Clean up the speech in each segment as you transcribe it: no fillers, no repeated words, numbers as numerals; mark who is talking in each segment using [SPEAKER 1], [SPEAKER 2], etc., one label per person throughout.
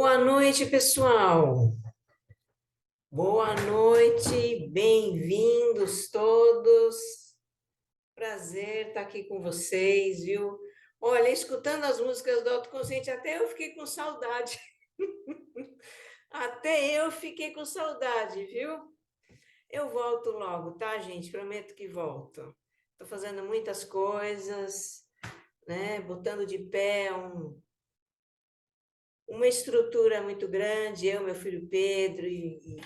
[SPEAKER 1] Boa noite, pessoal. Boa noite, bem-vindos todos. Prazer estar aqui com vocês, viu? Olha, escutando as músicas do Autoconsciente, até eu fiquei com saudade. Até eu fiquei com saudade, viu? Eu volto logo, tá, gente? Prometo que volto. Estou fazendo muitas coisas, né? Botando de pé uma estrutura muito grande, eu, meu filho Pedro e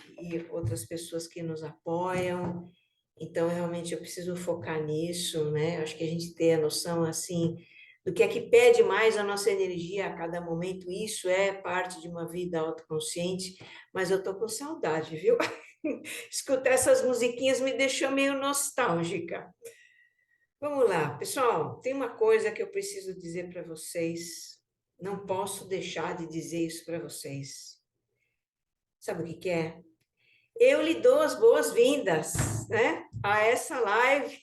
[SPEAKER 1] outras pessoas que nos apoiam. Então, realmente, eu preciso focar nisso, né? Acho que a gente tem a noção, assim, do que é que pede mais a nossa energia a cada momento. Isso é parte de uma vida autoconsciente, mas eu tô com saudade, viu? Escutar essas musiquinhas me deixou meio nostálgica. Vamos lá, pessoal, tem uma coisa que eu preciso dizer para vocês. Não posso deixar de dizer isso para vocês. Sabe o que que é? Eu lhe dou as boas-vindas, né, a essa live.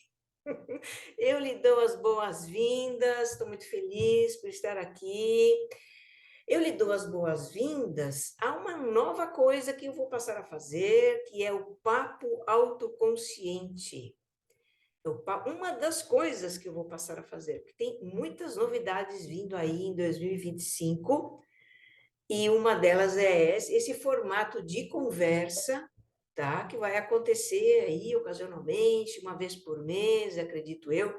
[SPEAKER 1] Eu lhe dou as boas-vindas, estou muito feliz por estar aqui. Eu lhe dou as boas-vindas a uma nova coisa que eu vou passar a fazer, que é o Papo Autoconsciente. Uma das coisas que eu vou passar a fazer, porque tem muitas novidades vindo aí em 2025, e uma delas é esse formato de conversa, tá? Que vai acontecer aí ocasionalmente, uma vez por mês, acredito eu.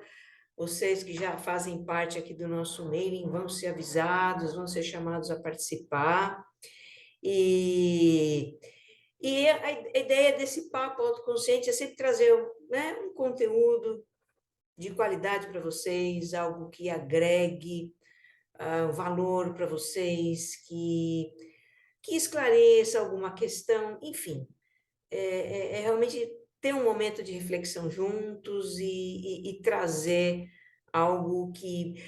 [SPEAKER 1] Vocês que já fazem parte aqui do nosso mailing vão ser avisados, vão ser chamados a participar. E a ideia desse papo autoconsciente é sempre trazer, né, um conteúdo de qualidade para vocês, algo que agregue valor para vocês, que esclareça alguma questão, enfim, é realmente ter um momento de reflexão juntos e trazer algo que,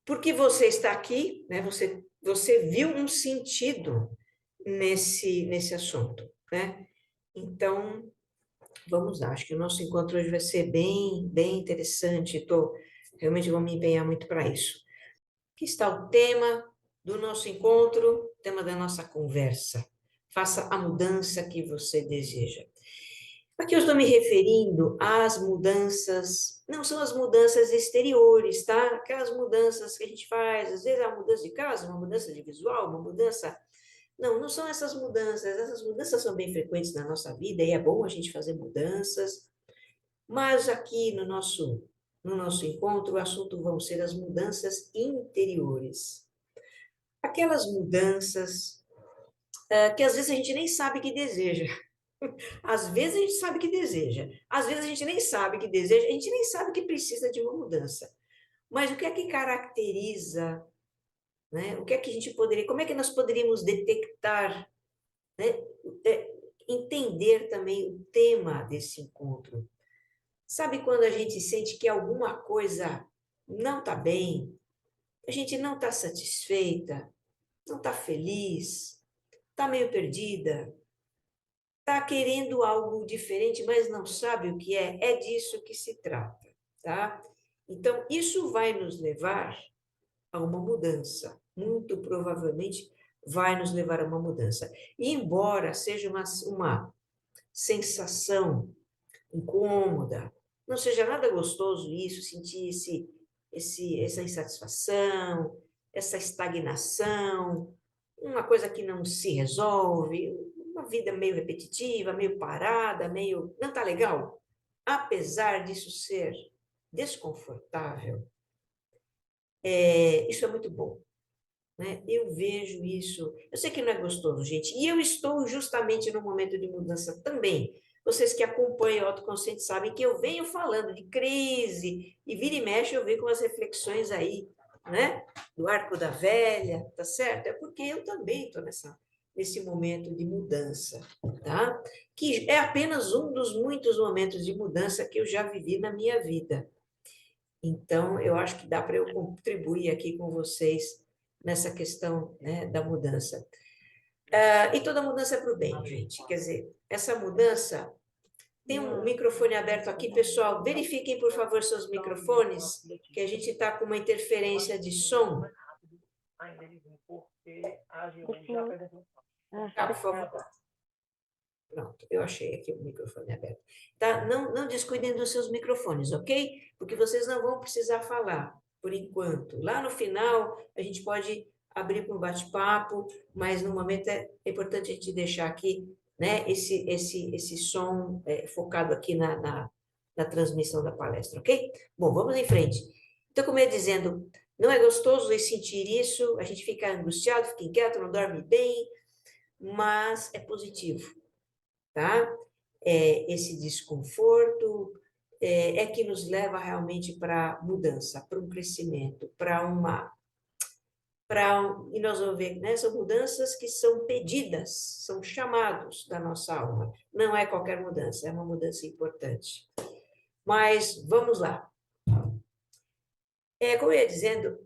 [SPEAKER 1] porque você está aqui, né? Você viu um sentido nesse assunto, né? Então, vamos lá, acho que o nosso encontro hoje vai ser bem interessante, realmente vou me empenhar muito para isso. Aqui está o tema do nosso encontro, tema da nossa conversa. Faça a mudança que você deseja. Aqui eu estou me referindo às mudanças, não são as mudanças exteriores, tá? Aquelas mudanças que a gente faz, às vezes é uma mudança de casa, uma mudança de visual, uma mudança. Não são essas mudanças são bem frequentes na nossa vida e é bom a gente fazer mudanças, mas aqui no nosso encontro, o assunto vão ser as mudanças interiores. Aquelas mudanças que às vezes a gente nem sabe que deseja. Às vezes a gente sabe que deseja, às vezes a gente nem sabe que deseja, a gente nem sabe que precisa de uma mudança. Mas o que é que caracteriza, né? O que é que a gente poderia, como é que nós poderíamos detectar, né? Entender também o tema desse encontro. Sabe quando a gente sente que alguma coisa não está bem, a gente não está satisfeita, não está feliz, está meio perdida, está querendo algo diferente, mas não sabe o que é? É disso que se trata, tá? Então, isso vai nos levar a uma mudança. Muito provavelmente vai nos levar a uma mudança. E embora seja uma sensação incômoda, não seja nada gostoso isso, sentir essa insatisfação, essa estagnação, uma coisa que não se resolve, uma vida meio repetitiva, meio parada, meio. Não está legal? Apesar disso ser desconfortável, isso é muito bom. Né? Eu vejo isso. Eu sei que não é gostoso, gente. E eu estou justamente no momento de mudança também. Vocês que acompanham o autoconsciente sabem que eu venho falando de crise, e vira e mexe eu venho com as reflexões aí, né? Do arco da velha, tá certo? É porque eu também estou nesse momento de mudança, tá? Que é apenas um dos muitos momentos de mudança que eu já vivi na minha vida. Então, eu acho que dá para eu contribuir aqui com vocês nessa questão, né, da mudança. E toda mudança é para o bem, gente. Quer dizer, essa mudança. Tem um microfone aberto aqui, pessoal. Verifiquem, por favor, seus microfones, que a gente está com uma interferência de som. por favor. Pronto, eu achei aqui o microfone aberto. Tá? Não descuidem dos seus microfones, ok? Porque vocês não vão precisar falar, por enquanto. Lá no final, a gente pode abrir para um bate-papo, mas no momento é importante a gente deixar aqui, né, esse som focado aqui na transmissão da palestra, ok? Bom, vamos em frente. Então, como eu ia dizendo, não é gostoso sentir isso, a gente fica angustiado, fica inquieto, não dorme bem, mas é positivo, tá? Esse desconforto que nos leva realmente para mudança, para um crescimento, e nós vamos ver, né, são mudanças que são pedidas, são chamados da nossa alma. Não é qualquer mudança, é uma mudança importante. Mas vamos lá. Como eu ia dizendo,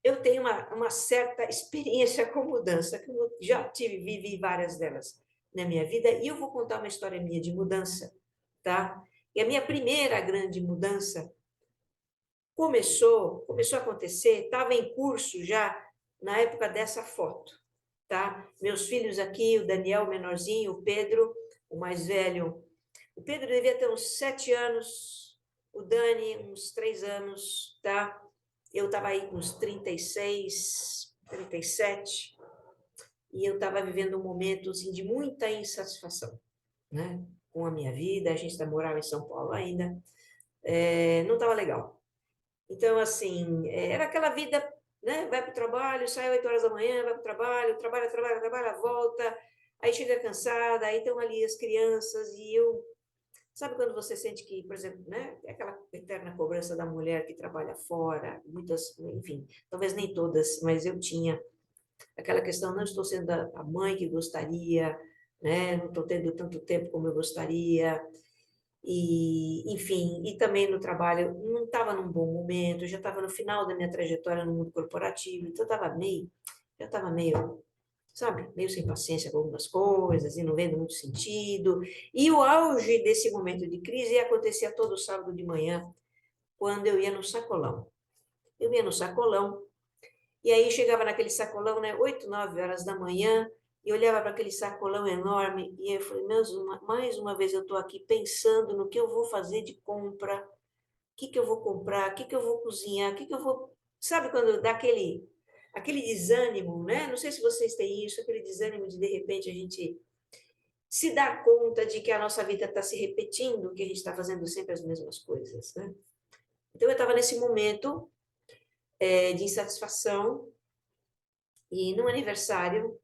[SPEAKER 1] eu tenho uma certa experiência com mudança, que eu já vivi várias delas na minha vida, e eu vou contar uma história minha de mudança, tá? E a minha primeira grande mudança começou a acontecer, estava em curso já na época dessa foto, tá? Meus filhos aqui, o Daniel, o menorzinho, o Pedro, o mais velho. O Pedro devia ter uns 7 anos, o Dani uns 3 anos, tá? Eu estava aí com uns 36, 37, e eu estava vivendo um momento assim, de muita insatisfação, né? Com a minha vida, a gente morava em São Paulo ainda, não estava legal. Então, assim, era aquela vida, né? Vai para o trabalho, sai 8 horas da manhã, vai para o trabalho, trabalha, volta, aí chega cansada, aí estão ali as crianças, e eu... Sabe quando você sente que, por exemplo, né? É aquela eterna cobrança da mulher que trabalha fora, muitas, enfim, talvez nem todas, mas eu tinha aquela questão, não estou sendo a mãe que gostaria, né? Não estou tendo tanto tempo como eu gostaria, e, enfim, e também no trabalho, não estava num bom momento, já estava no final da minha trajetória no mundo corporativo, então já estava meio, sabe, meio sem paciência com algumas coisas e não vendo muito sentido. E o auge desse momento de crise acontecia todo sábado de manhã, quando eu ia no sacolão. Eu ia no sacolão, e aí chegava naquele sacolão, né, 8, 9 horas da manhã, e olhava para aquele sacolão enorme, e eu falei, mais uma vez eu estou aqui pensando no que eu vou fazer de compra, o que eu vou comprar, o que eu vou cozinhar, o que eu vou... Sabe quando dá aquele desânimo, né? Não sei se vocês têm isso, aquele desânimo de repente a gente se dar conta de que a nossa vida está se repetindo, que a gente está fazendo sempre as mesmas coisas, né? Então eu estava nesse momento de insatisfação, e no aniversário,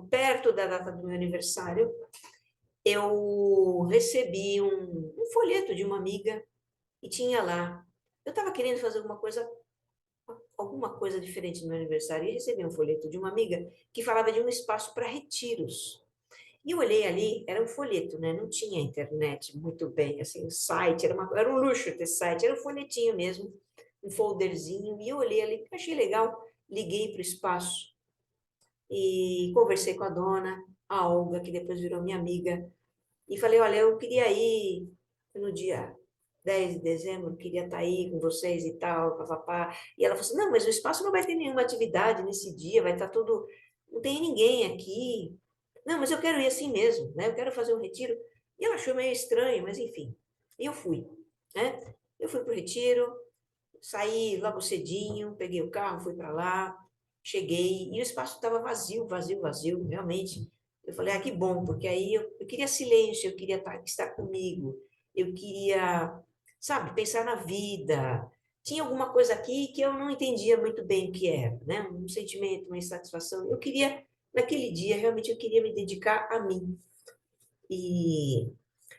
[SPEAKER 1] perto da data do meu aniversário, eu recebi um folheto de uma amiga e tinha lá. Eu estava querendo fazer alguma coisa diferente no meu aniversário e recebi um folheto de uma amiga que falava de um espaço para retiros. E eu olhei ali, era um folheto, né? Não tinha internet muito bem, assim, o site, era um luxo ter site, era um folhetinho mesmo, um folderzinho, e eu olhei ali, achei legal, liguei para o espaço e conversei com a dona, a Olga, que depois virou minha amiga, e falei, olha, eu queria ir no dia 10 de dezembro, eu queria estar aí com vocês e tal, papapá. E ela falou assim, não, mas o espaço não vai ter nenhuma atividade nesse dia, vai estar tudo... Não tem ninguém aqui. Não, mas eu quero ir assim mesmo, né? Eu quero fazer um retiro. E ela achou meio estranho, mas enfim. E eu fui, né? Eu fui para o retiro, saí logo cedinho, peguei o carro, fui para lá, cheguei, e o espaço estava vazio, vazio, vazio, realmente. Eu falei, que bom, porque aí eu queria silêncio, eu queria estar comigo, eu queria, sabe, pensar na vida. Tinha alguma coisa aqui que eu não entendia muito bem o que era, né? Um sentimento, uma insatisfação. Eu queria, naquele dia, realmente eu queria me dedicar a mim. E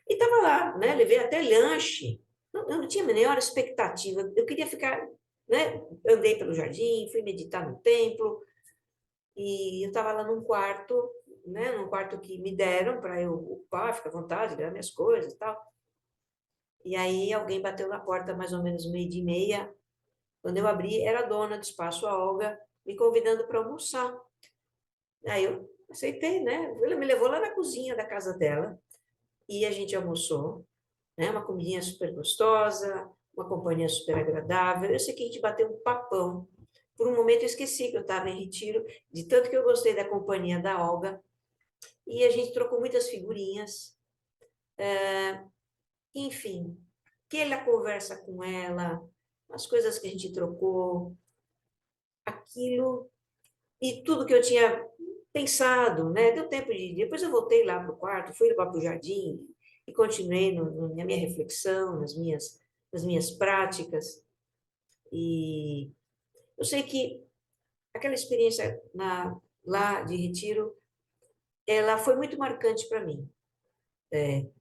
[SPEAKER 1] estava lá, né? Levei até lanche. Eu não tinha a menor expectativa. Eu queria ficar, né? Andei pelo jardim, fui meditar no templo, e eu estava lá num quarto, né? Num quarto que me deram para eu ocupar, ficar à vontade, ganhar minhas coisas e tal. E aí alguém bateu na porta mais ou menos 12:30. Quando eu abri, era a dona do espaço, a Olga, me convidando para almoçar. Aí eu aceitei, né? Ela me levou lá na cozinha da casa dela e a gente almoçou, né? Uma comidinha super gostosa, uma companhia super agradável. Eu sei que a gente bateu um papão. Por um momento eu esqueci que eu estava em retiro, de tanto que eu gostei da companhia da Olga, e a gente trocou muitas figurinhas, enfim, aquela conversa com ela, as coisas que a gente trocou, aquilo e tudo que eu tinha pensado, né? Deu tempo de. Depois eu voltei lá para o quarto, fui lá para o jardim e continuei na minha reflexão, nas minhas práticas. E eu sei que aquela experiência lá de retiro, ela foi muito marcante para mim.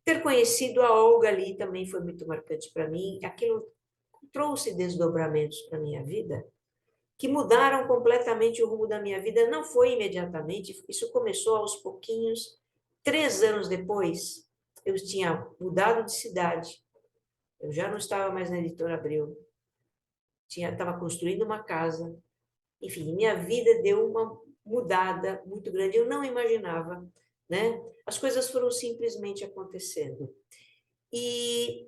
[SPEAKER 1] Ter conhecido a Olga ali também foi muito marcante para mim. Aquilo trouxe desdobramentos para minha vida que mudaram completamente o rumo da minha vida. Não foi imediatamente, isso começou aos pouquinhos. 3 anos depois, eu tinha mudado de cidade, eu já não estava mais na Editora Abril, estava construindo uma casa, enfim, minha vida deu uma mudada muito grande, eu não imaginava, né? As coisas foram simplesmente acontecendo. E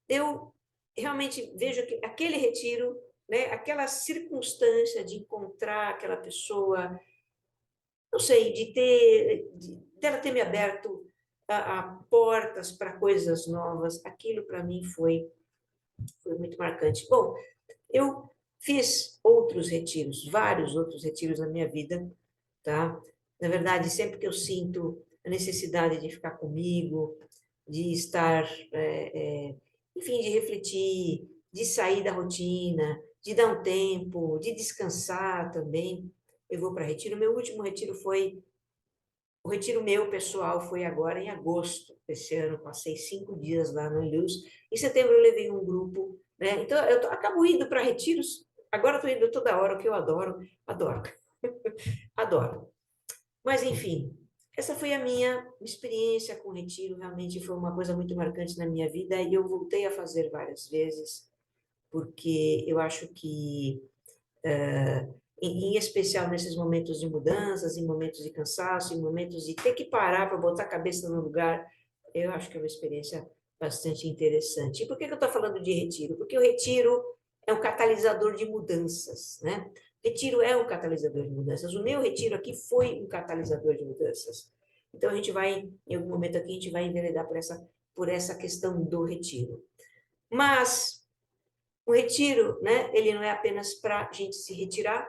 [SPEAKER 1] eu realmente vejo que aquele retiro, né, aquela circunstância de encontrar aquela pessoa, não sei, dela ter me aberto a portas para coisas novas, aquilo para mim foi muito marcante. Bom, eu fiz outros retiros, vários outros retiros na minha vida, tá? Na verdade, sempre que eu sinto a necessidade de ficar comigo, de estar, enfim, de refletir, de sair da rotina, de dar um tempo, de descansar também, eu vou para retiro. Meu último retiro foi o retiro meu pessoal foi agora em agosto desse ano, passei 5 dias lá no Ilhéus. Em setembro eu levei um grupo, né? Então acabo indo para retiros. Agora estou indo toda hora, o que eu adoro, adoro, adoro. Mas enfim, essa foi a minha experiência com o retiro. Realmente foi uma coisa muito marcante na minha vida e eu voltei a fazer várias vezes, porque eu acho que em especial nesses momentos de mudanças, em momentos de cansaço, em momentos de ter que parar para botar a cabeça no lugar, eu acho que é uma experiência bastante interessante. E por que eu estou falando de retiro? Porque o retiro é um catalisador de mudanças, né? Retiro é um catalisador de mudanças. O meu retiro aqui foi um catalisador de mudanças. Então, a gente vai, em algum momento aqui, a gente vai enveredar por essa questão do retiro. Mas o retiro, né, ele não é apenas para a gente se retirar,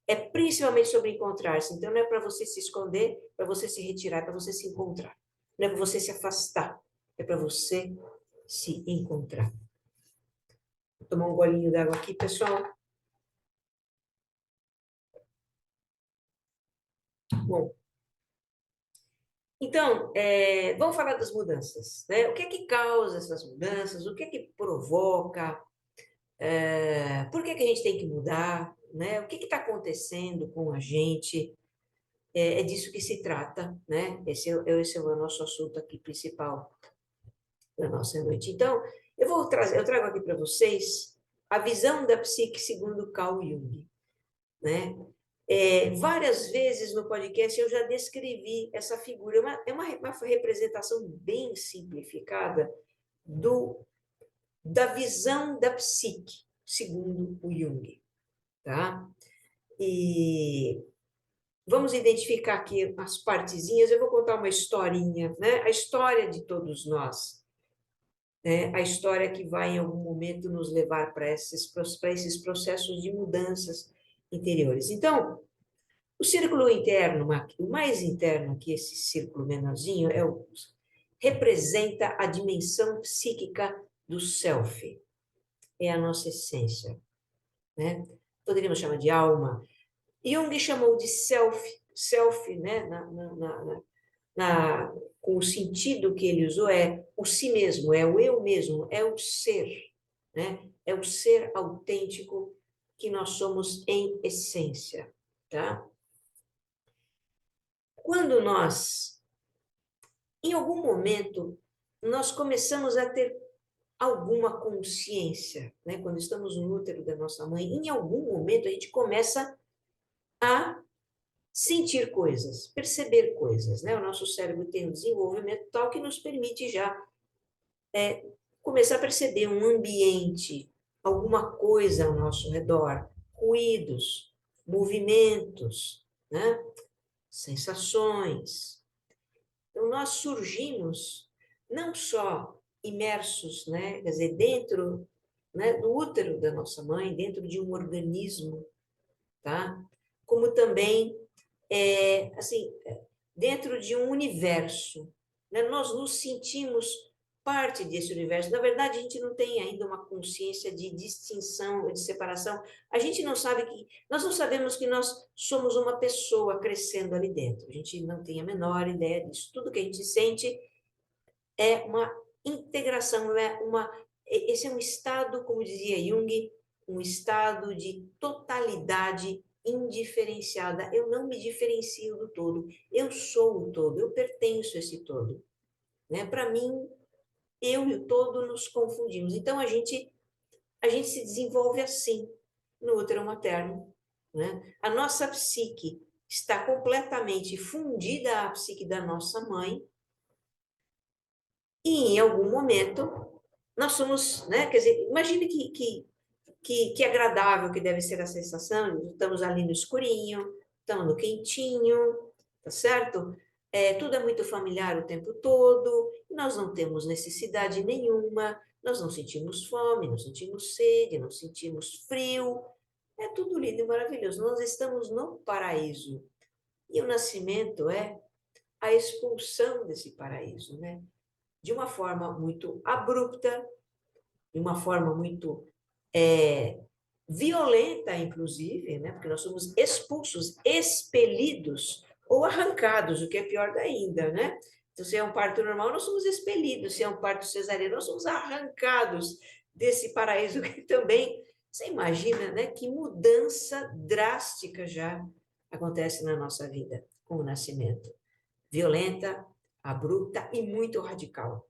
[SPEAKER 1] é principalmente sobre encontrar-se. Então, não é para você se esconder, para você se retirar, é para você se encontrar. Não é para você se afastar, é para você se encontrar. Vou tomar um golinho d'água aqui, pessoal. Bom, então, vamos falar das mudanças, né? O que é que causa essas mudanças? O que é que provoca? Por que é que a gente tem que mudar? Né? O que está acontecendo com a gente? É disso que se trata, né? Esse é o nosso assunto aqui principal da nossa noite. Então, eu trago aqui para vocês a visão da psique segundo Carl Jung, né? Várias vezes no podcast eu já descrevi essa figura, é uma representação bem simplificada da visão da psique, segundo o Jung, tá? E vamos identificar aqui as partezinhas, eu vou contar uma historinha, né? A história de todos nós, né? A história que vai em algum momento nos levar para esses processos de mudanças interiores. Então, o círculo interno, o mais interno que esse círculo menorzinho, representa a dimensão psíquica do self, é a nossa essência, né? Poderíamos chamar de alma. Jung chamou de self, né? Com o sentido que ele usou, é o si mesmo, é o eu mesmo, é o ser, né? É o ser autêntico que nós somos em essência, tá? Quando nós, em algum momento, nós começamos a ter alguma consciência, né? Quando estamos no útero da nossa mãe, em algum momento a gente começa a sentir coisas, perceber coisas, né? O nosso cérebro tem um desenvolvimento tal que nos permite já começar a perceber um ambiente, alguma coisa ao nosso redor, ruídos, movimentos, né? Sensações. Então, nós surgimos não só imersos, né? Quer dizer, dentro, né, do útero da nossa mãe, dentro de um organismo, tá? Como também, assim, dentro de um universo, né? Nós nos sentimos parte desse universo. Na verdade, a gente não tem ainda uma consciência de distinção, de separação. A gente não sabe que, nós não sabemos que nós somos uma pessoa crescendo ali dentro. A gente não tem a menor ideia disso. Tudo que a gente sente é uma integração, esse é um estado, como dizia Jung, um estado de totalidade indiferenciada. Eu não me diferencio do todo, eu sou o todo, eu pertenço a esse todo. Né? Para mim, eu e o todo nos confundimos. Então, a gente se desenvolve assim, no útero materno. Né? A nossa psique está completamente fundida à psique da nossa mãe, e em algum momento nós somos, né? Quer dizer, imagine que agradável que deve ser a sensação, estamos ali no escurinho, estamos no quentinho, tá certo? Tudo é muito familiar o tempo todo, nós não temos necessidade nenhuma, nós não sentimos fome, não sentimos sede, não sentimos frio, é tudo lindo e maravilhoso. Nós estamos no paraíso. E o nascimento é a expulsão desse paraíso, né? De uma forma muito abrupta, de uma forma muito violenta, inclusive, né? Porque nós somos expulsos, expelidos ou arrancados, o que é pior ainda, né? Então, se é um parto normal, nós somos expelidos, se é um parto cesariano, nós somos arrancados desse paraíso que também, você imagina, né? Que mudança drástica já acontece na nossa vida com o nascimento. Violenta, abrupta e muito radical.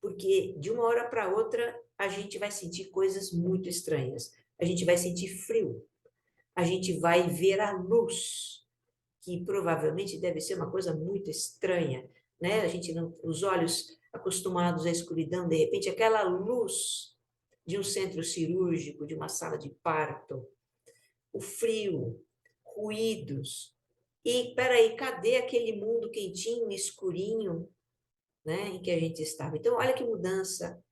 [SPEAKER 1] Porque de uma hora para outra a gente vai sentir coisas muito estranhas. A gente vai sentir frio. A gente vai ver a luz, que provavelmente deve ser uma coisa muito estranha, né? A gente não, os olhos acostumados à escuridão, de repente aquela luz de um centro cirúrgico, de uma sala de parto, o frio, ruídos. E peraí, cadê aquele mundo quentinho, escurinho, né, em que a gente estava? Então, olha que mudança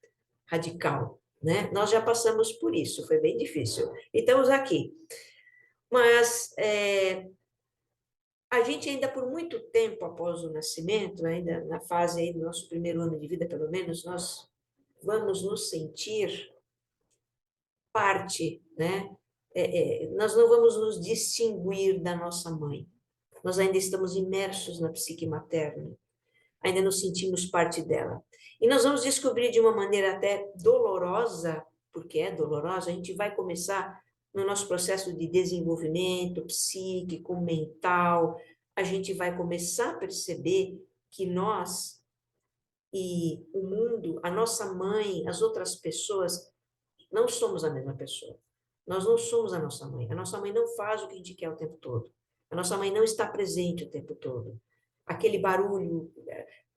[SPEAKER 1] radical, né? Nós já passamos por isso, foi bem difícil. E estamos aqui. Mas a gente ainda por muito tempo após o nascimento, ainda na fase aí do nosso primeiro ano de vida, pelo menos, nós vamos nos sentir parte, né? Nós não vamos nos distinguir da nossa mãe. Nós ainda estamos imersos na psique materna, ainda nos sentimos parte dela. E nós vamos descobrir de uma maneira até dolorosa, porque é dolorosa, a gente vai começar no nosso processo de desenvolvimento psíquico, mental, a gente vai começar a perceber que nós e o mundo, a nossa mãe, as outras pessoas, não somos a mesma pessoa. Nós não somos a nossa mãe. A nossa mãe não faz o que a gente quer o tempo todo. A nossa mãe não está presente o tempo todo. Aquele barulho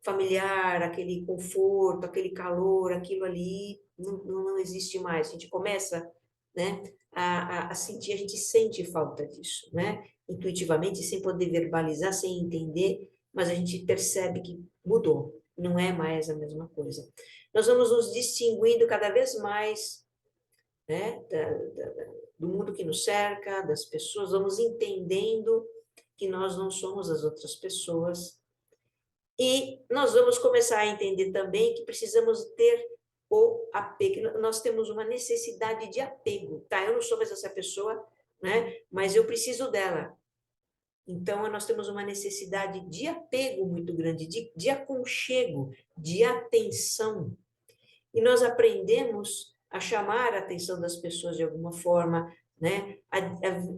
[SPEAKER 1] familiar, aquele conforto, aquele calor, aquilo ali, não existe mais. A gente começa, né, a sentir, a gente sente falta disso, né? Intuitivamente, sem poder verbalizar, sem entender, mas a gente percebe que mudou, não é mais a mesma coisa. Nós vamos nos distinguindo cada vez mais, né, do mundo que nos cerca, das pessoas, vamos entendendo que nós não somos as outras pessoas, e nós vamos começar a entender também que precisamos ter o apego, nós temos uma necessidade de apego, tá? Eu não sou mais essa pessoa, né? Mas eu preciso dela. Então, nós temos uma necessidade de apego muito grande, de aconchego, de atenção. E nós aprendemos a chamar a atenção das pessoas de alguma forma, né?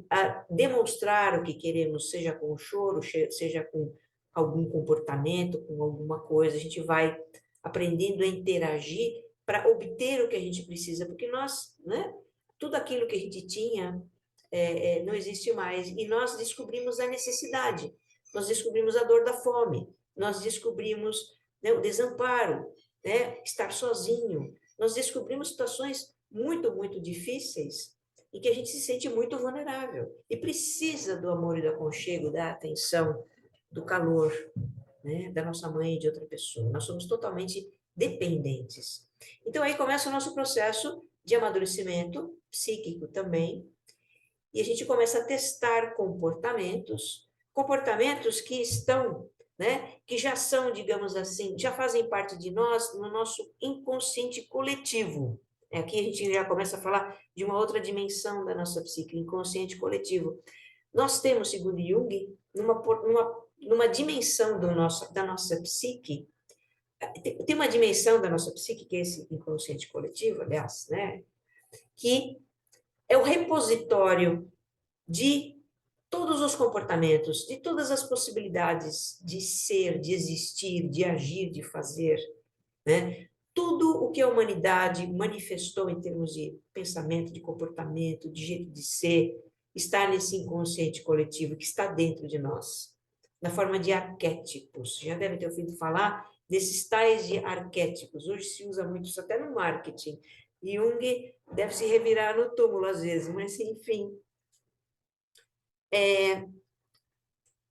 [SPEAKER 1] A demonstrar o que queremos, seja com o choro, seja com algum comportamento, com alguma coisa. A gente vai aprendendo a interagir para obter o que a gente precisa, porque nós, né? Tudo aquilo que a gente tinha não existe mais. E nós descobrimos a necessidade, nós descobrimos a dor da fome, nós descobrimos, né, o desamparo, né, estar sozinho. Nós descobrimos situações muito, muito difíceis em que a gente se sente muito vulnerável e precisa do amor e do aconchego, da atenção, do calor, né, da nossa mãe e de outra pessoa. Nós somos totalmente dependentes. Então, aí começa o nosso processo de amadurecimento psíquico também, e a gente começa a testar comportamentos que estão, né, que já são, digamos assim, já fazem parte de nós, no nosso inconsciente coletivo. Aqui a gente já começa a falar de uma outra dimensão da nossa psique, inconsciente coletivo. Nós temos, segundo Jung, numa dimensão da nossa psique, tem uma dimensão da nossa psique, que é esse inconsciente coletivo, aliás, né, que é o repositório de todos os comportamentos, de todas as possibilidades de ser, de existir, de agir, de fazer, né? Tudo o que a humanidade manifestou em termos de pensamento, de comportamento, de jeito de ser, está nesse inconsciente coletivo que está dentro de nós, na forma de arquétipos. Já deve ter ouvido falar desses tais de arquétipos. Hoje se usa muito isso até no marketing. Jung deve se revirar no túmulo às vezes, mas enfim.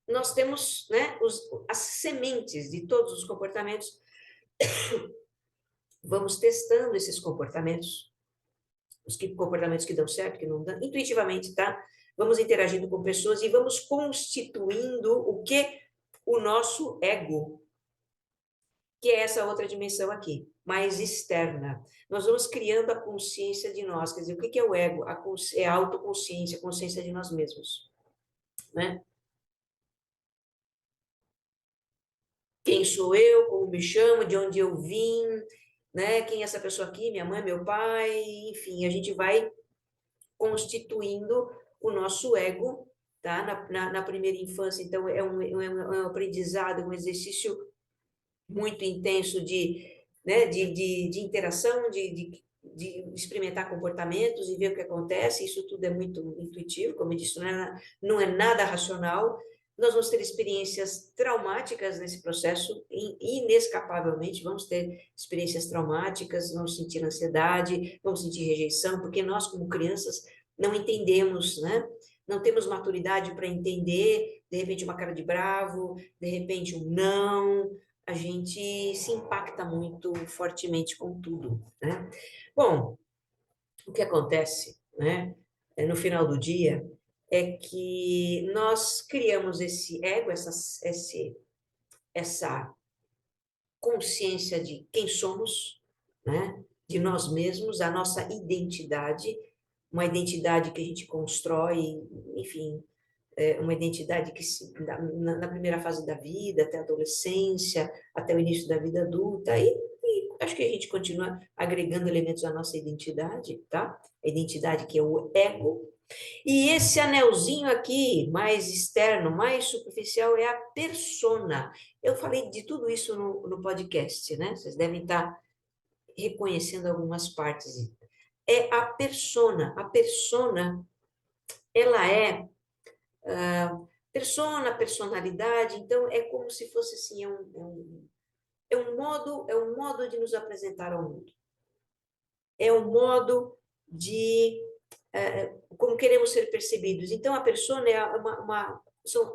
[SPEAKER 1] Nós temos, né, as sementes de todos os comportamentos. Vamos testando esses comportamentos, comportamentos que dão certo, que não dão, intuitivamente, tá? Vamos interagindo com pessoas e vamos constituindo o que? O nosso ego, que é essa outra dimensão aqui, mais externa. Nós vamos criando a consciência de nós, quer dizer, o que é o ego? É a autoconsciência, a consciência de nós mesmos, né? Quem sou eu, como me chamo, de onde eu vim, né? Quem é essa pessoa aqui, minha mãe, meu pai, enfim, a gente vai constituindo o nosso ego, tá? Na primeira infância, então, é um aprendizado, um exercício muito intenso né, de interação, de experimentar comportamentos e ver o que acontece, isso tudo é muito intuitivo, como eu disse, não é nada racional. Nós vamos ter experiências traumáticas nesse processo, inescapavelmente, vamos ter experiências traumáticas, vamos sentir ansiedade, vamos sentir rejeição, porque nós, como crianças, não entendemos, né? Não temos maturidade para entender, de repente, uma cara de bravo, de repente, um não, a gente se impacta muito fortemente com tudo, né? Bom, o que acontece, né, no final do dia, é que nós criamos esse ego, essa consciência de quem somos, né, de nós mesmos, a nossa identidade, uma identidade que a gente constrói, enfim, uma identidade que na primeira fase da vida, até a adolescência, até o início da vida adulta, e acho que a gente continua agregando elementos à nossa identidade, tá? A identidade que é o ego. E esse anelzinho aqui, mais externo, mais superficial, é a persona. Eu falei de tudo isso no podcast, né? Vocês devem estar reconhecendo algumas partes. É a persona. A persona, ela é personalidade, então é como se fosse assim, é um modo de nos apresentar ao mundo. É um modo de como queremos ser percebidos. Então, a persona é são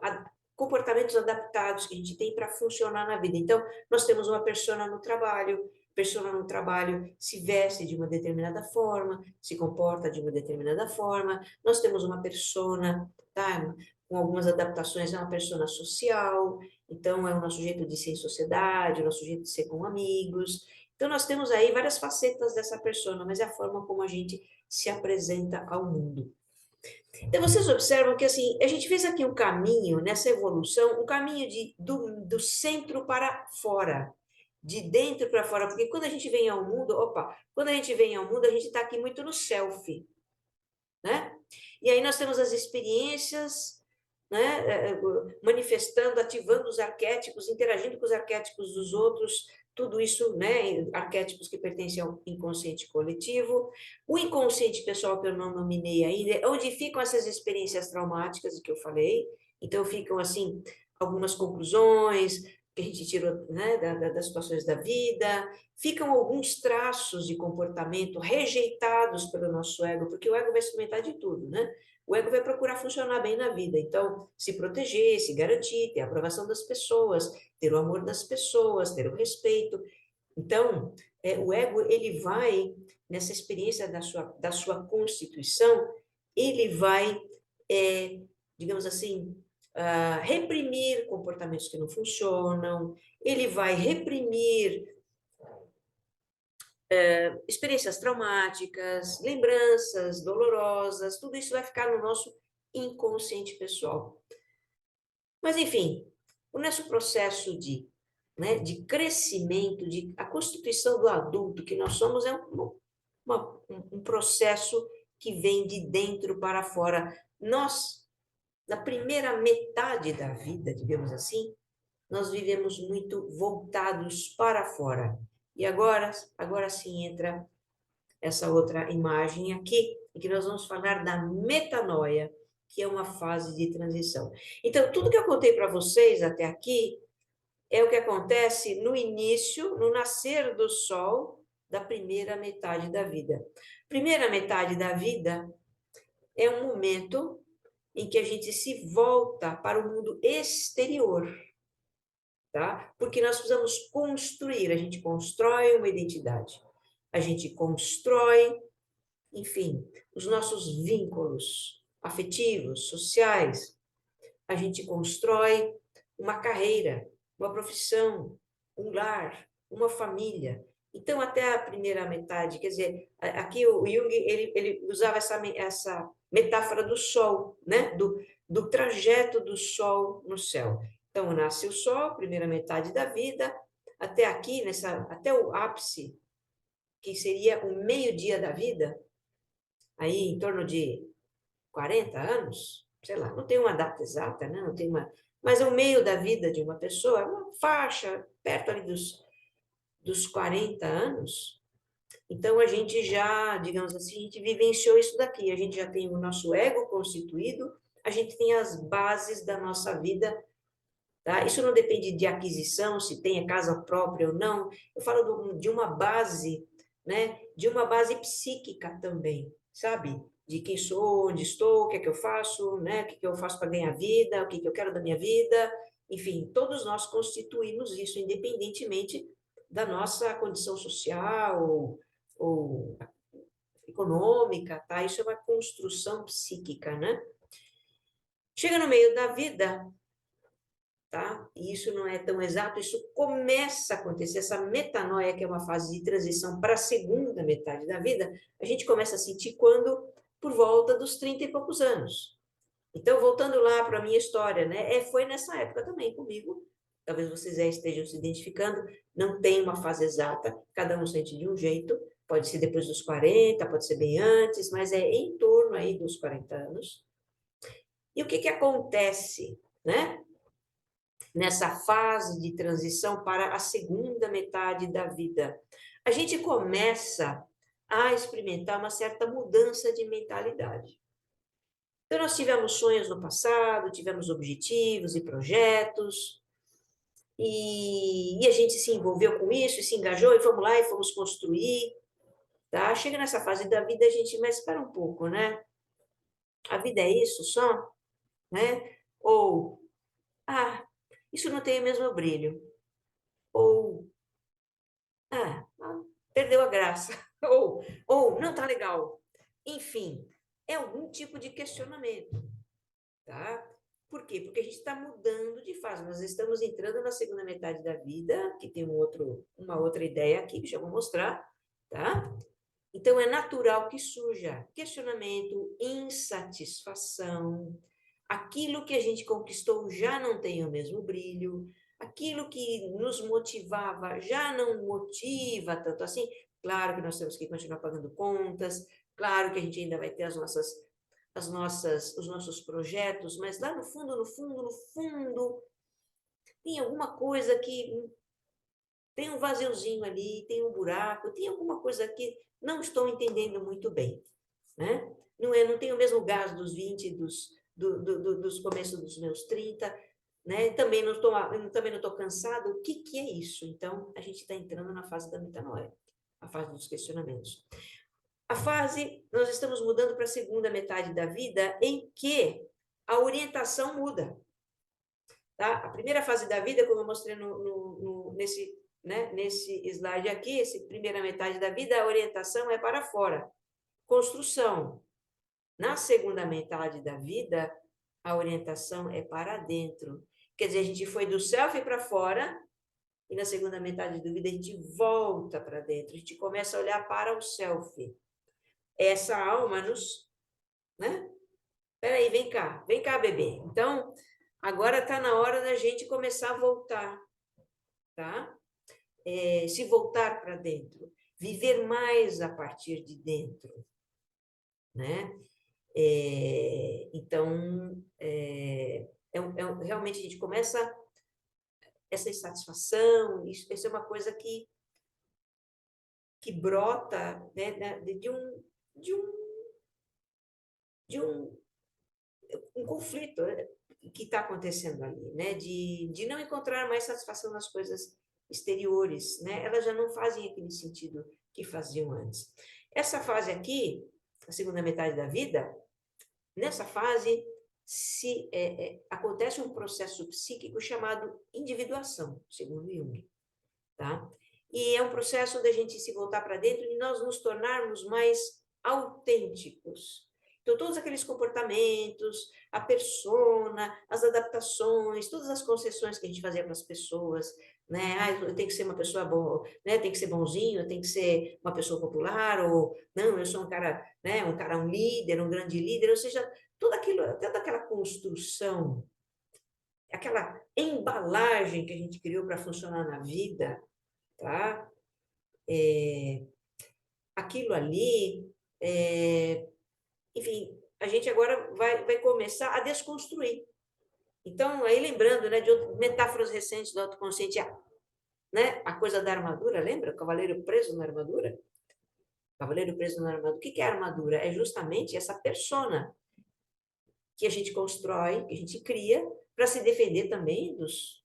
[SPEAKER 1] comportamentos adaptados que a gente tem para funcionar na vida. Então, nós temos uma persona no trabalho, persona no trabalho se veste de uma determinada forma, se comporta de uma determinada forma. Nós temos uma persona, tá? Com algumas adaptações, é uma persona social, então é o nosso jeito de ser em sociedade, o nosso jeito de ser com amigos. Então, nós temos aí várias facetas dessa persona, mas é a forma como a gente se apresenta ao mundo. Então, vocês observam que, assim, a gente fez aqui um caminho, nessa evolução, um caminho do centro para fora, de dentro para fora, porque quando a gente vem ao mundo, quando a gente vem ao mundo, a gente está aqui muito no self, né? E aí nós temos as experiências, né, manifestando, ativando os arquétipos, interagindo com os arquétipos dos outros, tudo isso, né, arquétipos que pertencem ao inconsciente coletivo. O inconsciente pessoal, que eu não nominei ainda, é onde ficam essas experiências traumáticas que eu falei. Então, ficam, assim, algumas conclusões, que a gente tirou, né, das situações da vida, ficam alguns traços de comportamento rejeitados pelo nosso ego, porque o ego vai experimentar de tudo, né? O ego vai procurar funcionar bem na vida, então, se proteger, se garantir, ter a aprovação das pessoas, ter o amor das pessoas, ter o respeito. Então, o ego, ele vai, nessa experiência da sua constituição, ele vai, digamos assim, reprimir comportamentos que não funcionam, ele vai reprimir experiências traumáticas, lembranças dolorosas, tudo isso vai ficar no nosso inconsciente pessoal. Mas, enfim, o nosso processo de crescimento, a constituição do adulto que nós somos é um processo que vem de dentro para fora. Nós, na primeira metade da vida, digamos assim, nós vivemos muito voltados para fora. E agora sim entra essa outra imagem aqui, em que nós vamos falar da metanoia, que é uma fase de transição. Então, tudo que eu contei para vocês até aqui é o que acontece no início, no nascer do sol da primeira metade da vida. Primeira metade da vida é um momento em que a gente se volta para o mundo exterior, tá? Porque nós precisamos construir, a gente constrói uma identidade, a gente constrói, enfim, os nossos vínculos afetivos, sociais, a gente constrói uma carreira, uma profissão, um lar, uma família. Então, até a primeira metade, quer dizer, aqui o Jung, ele usava essa metáfora do sol, né? Do trajeto do sol no céu. Então, nasce o sol, primeira metade da vida, até aqui, até o ápice, que seria o meio-dia da vida, aí em torno de 40 anos, sei lá, não tem uma data exata, né? Não tem mas é o meio da vida de uma pessoa, uma faixa perto ali dos 40 anos. Então, a gente já, digamos assim, a gente vivenciou isso daqui, a gente já tem o nosso ego constituído, a gente tem as bases da nossa vida, tá? Isso não depende de aquisição, se tem casa própria ou não, eu falo de uma base, né? De uma base psíquica também, sabe? De quem sou, onde estou, o que é que eu faço, né? O que é que eu faço para ganhar vida, o que é que eu quero da minha vida, enfim, todos nós constituímos isso, independentemente da nossa condição social ou econômica, tá? Isso é uma construção psíquica, né? Chega no meio da vida, tá? E isso não é tão exato, isso começa a acontecer, essa metanoia, que é uma fase de transição para a segunda metade da vida, a gente começa a sentir quando, por volta dos 30 e poucos anos. Então, voltando lá para a minha história, né? Foi nessa época também comigo, talvez vocês já estejam se identificando, não tem uma fase exata, cada um sente de um jeito, pode ser depois dos 40, pode ser bem antes, mas é em torno aí dos 40 anos. E o que que acontece, né? Nessa fase de transição para a segunda metade da vida. A gente começa a experimentar uma certa mudança de mentalidade. Então, nós tivemos sonhos no passado, tivemos objetivos e projetos, e a gente se envolveu com isso, e se engajou, e vamos lá, e fomos construir, tá? Chega nessa fase da vida, a gente, mas espera um pouco, né? A vida é isso só, né? Ou, isso não tem o mesmo brilho. Ou, ah, perdeu a graça, ou não está legal. Enfim, é algum tipo de questionamento, tá? Por quê? Porque a gente está mudando de fase, nós estamos entrando na segunda metade da vida, que tem uma outra ideia aqui, que já vou mostrar, tá? Então, é natural que surja questionamento, insatisfação, aquilo que a gente conquistou já não tem o mesmo brilho, aquilo que nos motivava já não motiva tanto assim. Claro que nós temos que continuar pagando contas, claro que a gente ainda vai ter os nossos projetos, mas lá no fundo, no fundo, no fundo, tem alguma coisa que tem um vaziozinho ali, tem um buraco, tem alguma coisa que não estou entendendo muito bem, né? Não tem o mesmo gás dos 20, dos começos dos meus 30, né? Também não estou cansado. O que que é isso? Então, a gente está entrando na fase da metanoia, a fase dos questionamentos. Nós estamos mudando para a segunda metade da vida, em que a orientação muda. Tá? A primeira fase da vida, como eu mostrei nesse, né, nesse slide aqui, essa primeira metade da vida, a orientação é para fora, construção. Na segunda metade da vida, a orientação é para dentro. Quer dizer, a gente foi do self para fora, e na segunda metade da vida a gente volta para dentro, a gente começa a olhar para o self. Essa alma nos, né? Peraí, vem cá, bebê. Então, agora está na hora da gente começar a voltar, tá? Se voltar para dentro, viver mais a partir de dentro, né? Então, realmente a gente começa essa insatisfação, isso é uma coisa que brota, né, de um conflito, né, que está acontecendo ali, né, de não encontrar mais satisfação nas coisas exteriores, né, elas já não fazem aquele sentido que faziam antes. Essa fase aqui, a segunda metade da vida, nessa fase acontece um processo psíquico chamado individuação, segundo Jung, tá? E é um processo da gente se voltar para dentro e nós nos tornarmos mais autênticos. Então, todos aqueles comportamentos, a persona, as adaptações, todas as concessões que a gente fazia para as pessoas, né? Ah, eu tenho que ser uma pessoa boa, né? Tem que ser bonzinho, eu tenho que ser uma pessoa popular, ou não, eu sou um cara, né? Um líder, um grande líder, ou seja, toda aquela construção, aquela embalagem que a gente criou para funcionar na vida, tá? Aquilo ali, enfim, a gente agora vai começar a desconstruir. Então, aí lembrando, né, de metáforas recentes do autoconsciente, né, a coisa da armadura, lembra? O cavaleiro preso na armadura? Cavaleiro preso na armadura. O que é a armadura? É justamente essa persona que a gente constrói, que a gente cria, para se defender também dos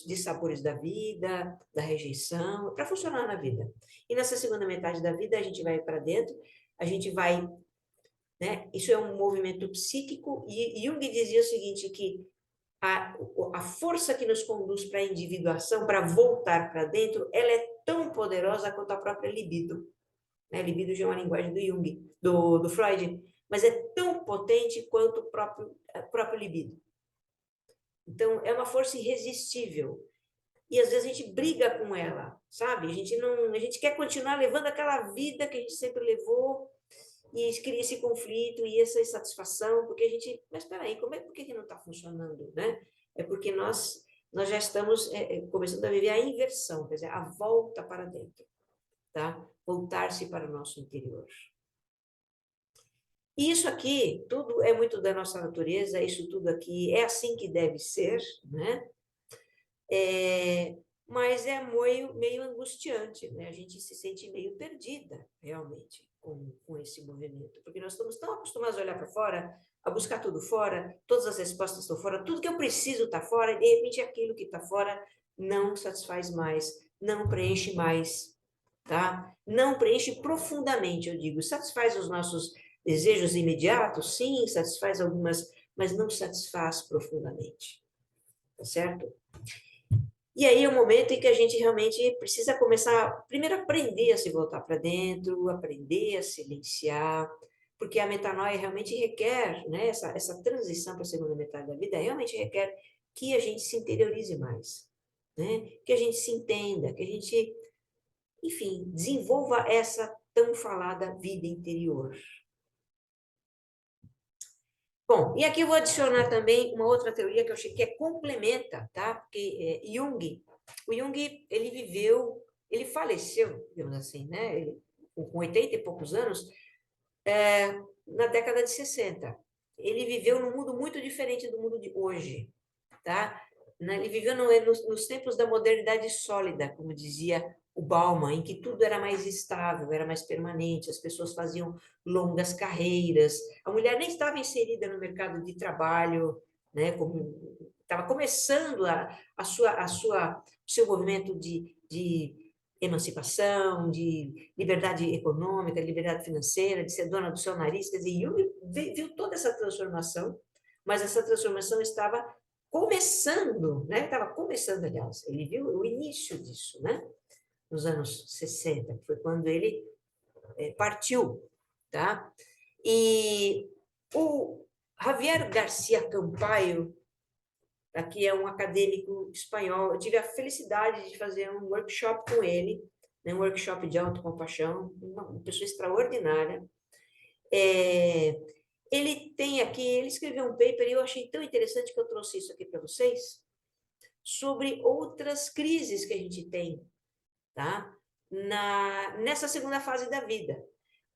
[SPEAKER 1] dissabores da vida, da rejeição, para funcionar na vida. E nessa segunda metade da vida, a gente vai para dentro, a gente vai, né? Isso é um movimento psíquico, e Jung dizia o seguinte, que a força que nos conduz para a individuação, para voltar para dentro, ela é tão poderosa quanto a própria libido. Né? Libido já é uma linguagem do Jung, do Freud, mas é tão potente quanto o próprio libido. Então, é uma força irresistível. E às vezes a gente briga com ela, sabe? A gente quer continuar levando aquela vida que a gente sempre levou e cria esse conflito e essa insatisfação, porque a gente, mas espera aí, por que não está funcionando, né? É porque nós já estamos começando a viver a inversão, quer dizer, a volta para dentro, tá? Voltar-se para o nosso interior. E isso aqui, tudo é muito da nossa natureza, isso tudo aqui é assim que deve ser, né? Mas é meio angustiante, né? A gente se sente meio perdida, realmente, com esse movimento, porque nós estamos tão acostumados a olhar para fora, a buscar tudo fora, todas as respostas estão fora, tudo que eu preciso está fora, e de repente aquilo que está fora não satisfaz mais, não preenche mais, tá? Não preenche profundamente, eu digo, satisfaz os nossos desejos imediatos, sim, satisfaz algumas, mas não satisfaz profundamente, tá certo? E aí é o momento em que a gente realmente precisa começar, primeiro, aprender a se voltar para dentro, aprender a silenciar, porque a metanoia realmente requer, né, essa transição para a segunda metade da vida, realmente requer que a gente se interiorize mais, né? Que a gente se entenda, que a gente, enfim, desenvolva essa tão falada vida interior. Bom, e aqui eu vou adicionar também uma outra teoria que eu achei que complementa, tá? Porque o Jung, ele faleceu, digamos assim, né? Com 80 e poucos anos, na década de 60. Ele viveu num mundo muito diferente do mundo de hoje, tá? Ele viveu nos tempos da modernidade sólida, como dizia o Bauman, em que tudo era mais estável, era mais permanente, as pessoas faziam longas carreiras, a mulher nem estava inserida no mercado de trabalho, né? Como estava começando o seu movimento de emancipação, de liberdade econômica, liberdade financeira, de ser dona do seu nariz. Quer dizer, Jung viu toda essa transformação, mas essa transformação estava começando, né? Estava começando, aliás, ele viu o início disso, né? Nos anos 60, que foi quando ele partiu, tá? E o Javier García Campayo, aqui é um acadêmico espanhol, eu tive a felicidade de fazer um workshop com ele, né, um workshop de autocompaixão, uma pessoa extraordinária. Ele tem aqui, ele escreveu um paper e eu achei tão interessante que eu trouxe isso aqui para vocês, sobre outras crises que a gente tem, tá? Nessa segunda fase da vida.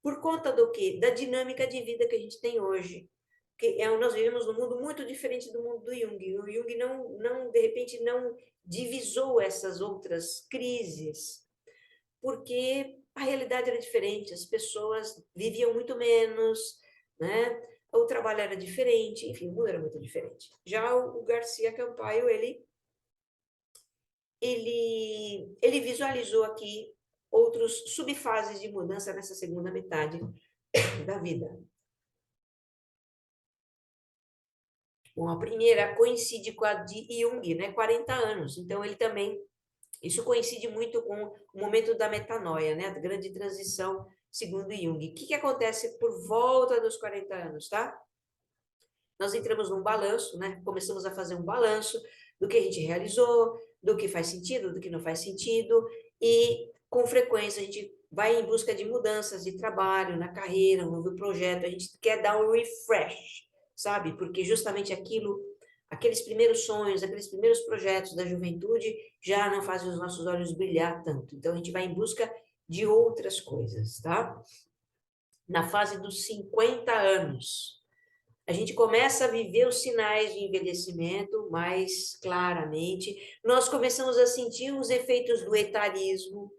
[SPEAKER 1] Por conta do quê? Da dinâmica de vida que a gente tem hoje. Porque nós vivemos num mundo muito diferente do mundo do Jung. O Jung de repente, não divisou essas outras crises, porque a realidade era diferente, as pessoas viviam muito menos, né? O trabalho era diferente, enfim, o mundo era muito diferente. Já o Garcia Campaio, ele visualizou aqui outros subfases de mudança nessa segunda metade da vida. Bom, a primeira coincide com a de Jung, né? 40 anos. Então, ele também... Isso coincide muito com o momento da metanoia, né? A grande transição, segundo Jung. O que acontece por volta dos 40 anos, tá? Nós entramos num balanço, né? Começamos a fazer um balanço do que a gente realizou, do que faz sentido, do que não faz sentido, e com frequência a gente vai em busca de mudanças de trabalho, na carreira, um novo projeto, a gente quer dar um refresh, sabe? Porque justamente aqueles primeiros sonhos, aqueles primeiros projetos da juventude já não fazem os nossos olhos brilhar tanto. Então a gente vai em busca de outras coisas, tá? Na fase dos 50 anos, a gente começa a viver os sinais de envelhecimento mais claramente. Nós começamos a sentir os efeitos do etarismo,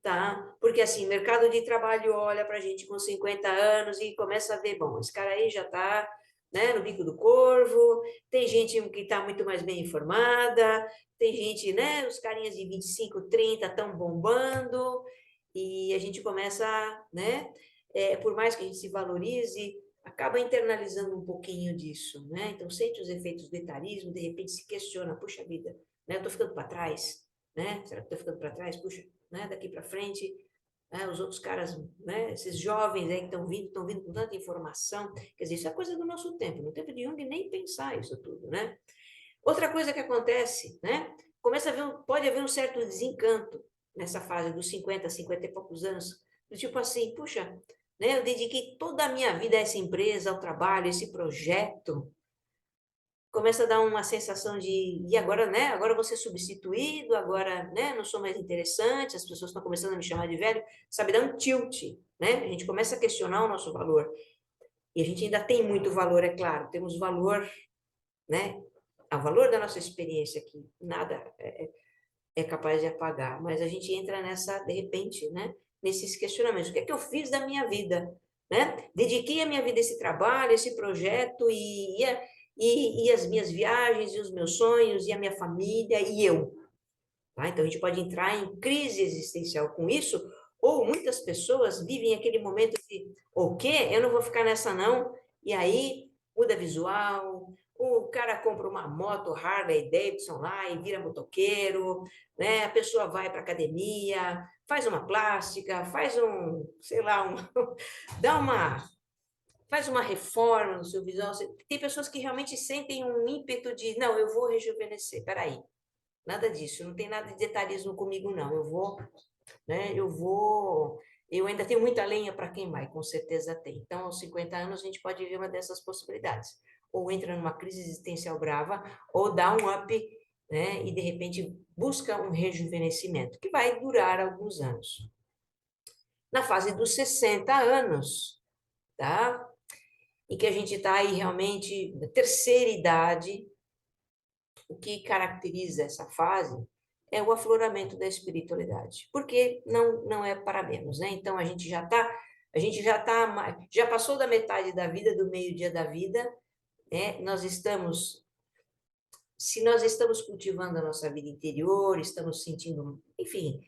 [SPEAKER 1] tá? Porque, assim, o mercado de trabalho olha para a gente com 50 anos e começa a ver, bom, esse cara aí já está, né, no bico do corvo, tem gente que está muito mais bem informada, tem gente, né, os carinhas de 25, 30 estão bombando, e a gente começa, né, por mais que a gente se valorize, acaba internalizando um pouquinho disso, né? Então, sente os efeitos do etarismo, de repente se questiona, puxa vida, né, eu estou ficando para trás, né? Será que estou ficando para trás? Puxa, né, daqui para frente, né, os outros caras, né, esses jovens aí que estão vindo com tanta informação, quer dizer, isso é coisa do nosso tempo, no tempo de Jung nem pensar isso tudo, né? Outra coisa que acontece, né, pode haver um certo desencanto nessa fase dos 50, 50 e poucos anos, do tipo assim, puxa, né, eu dediquei toda a minha vida a essa empresa, ao trabalho, a esse projeto, começa a dar uma sensação de, e agora, né? Agora eu vou ser substituído, agora, né? Não sou mais interessante, as pessoas estão começando a me chamar de velho, sabe? Dá um tilt, né? A gente começa a questionar o nosso valor. E a gente ainda tem muito valor, é claro, temos valor, né? O valor da nossa experiência que nada é capaz de apagar, mas a gente entra nessa, de repente, né? Nesses questionamentos. O que é que eu fiz da minha vida? Né? Dediquei a minha vida a esse trabalho, a esse projeto, e as minhas viagens, e os meus sonhos, e a minha família, e eu. Tá? Então, a gente pode entrar em crise existencial com isso, ou muitas pessoas vivem aquele momento de, o quê? Eu não vou ficar nessa, não. E aí, muda visual, o cara compra uma moto Harley Davidson lá e vira motoqueiro, né? A pessoa vai para academia, faz uma plástica, faz sei lá, dá faz uma reforma no seu visual. Tem pessoas que realmente sentem um ímpeto de, não, eu vou rejuvenescer, peraí. Nada disso, não tem nada de detalhismo comigo, não. Né? Eu ainda tenho muita lenha para queimar, e com certeza tem. Então, aos 50 anos, a gente pode ver uma dessas possibilidades. Ou entra numa crise existencial brava, ou dá um up, né? E de repente busca um rejuvenescimento, que vai durar alguns anos. Na fase dos 60 anos, tá? Em que a gente está aí realmente na terceira idade, o que caracteriza essa fase é o afloramento da espiritualidade, porque não é para menos, né? Então já passou da metade da vida, do meio-dia da vida, né? Nós estamos se nós estamos cultivando a nossa vida interior, estamos sentindo, enfim,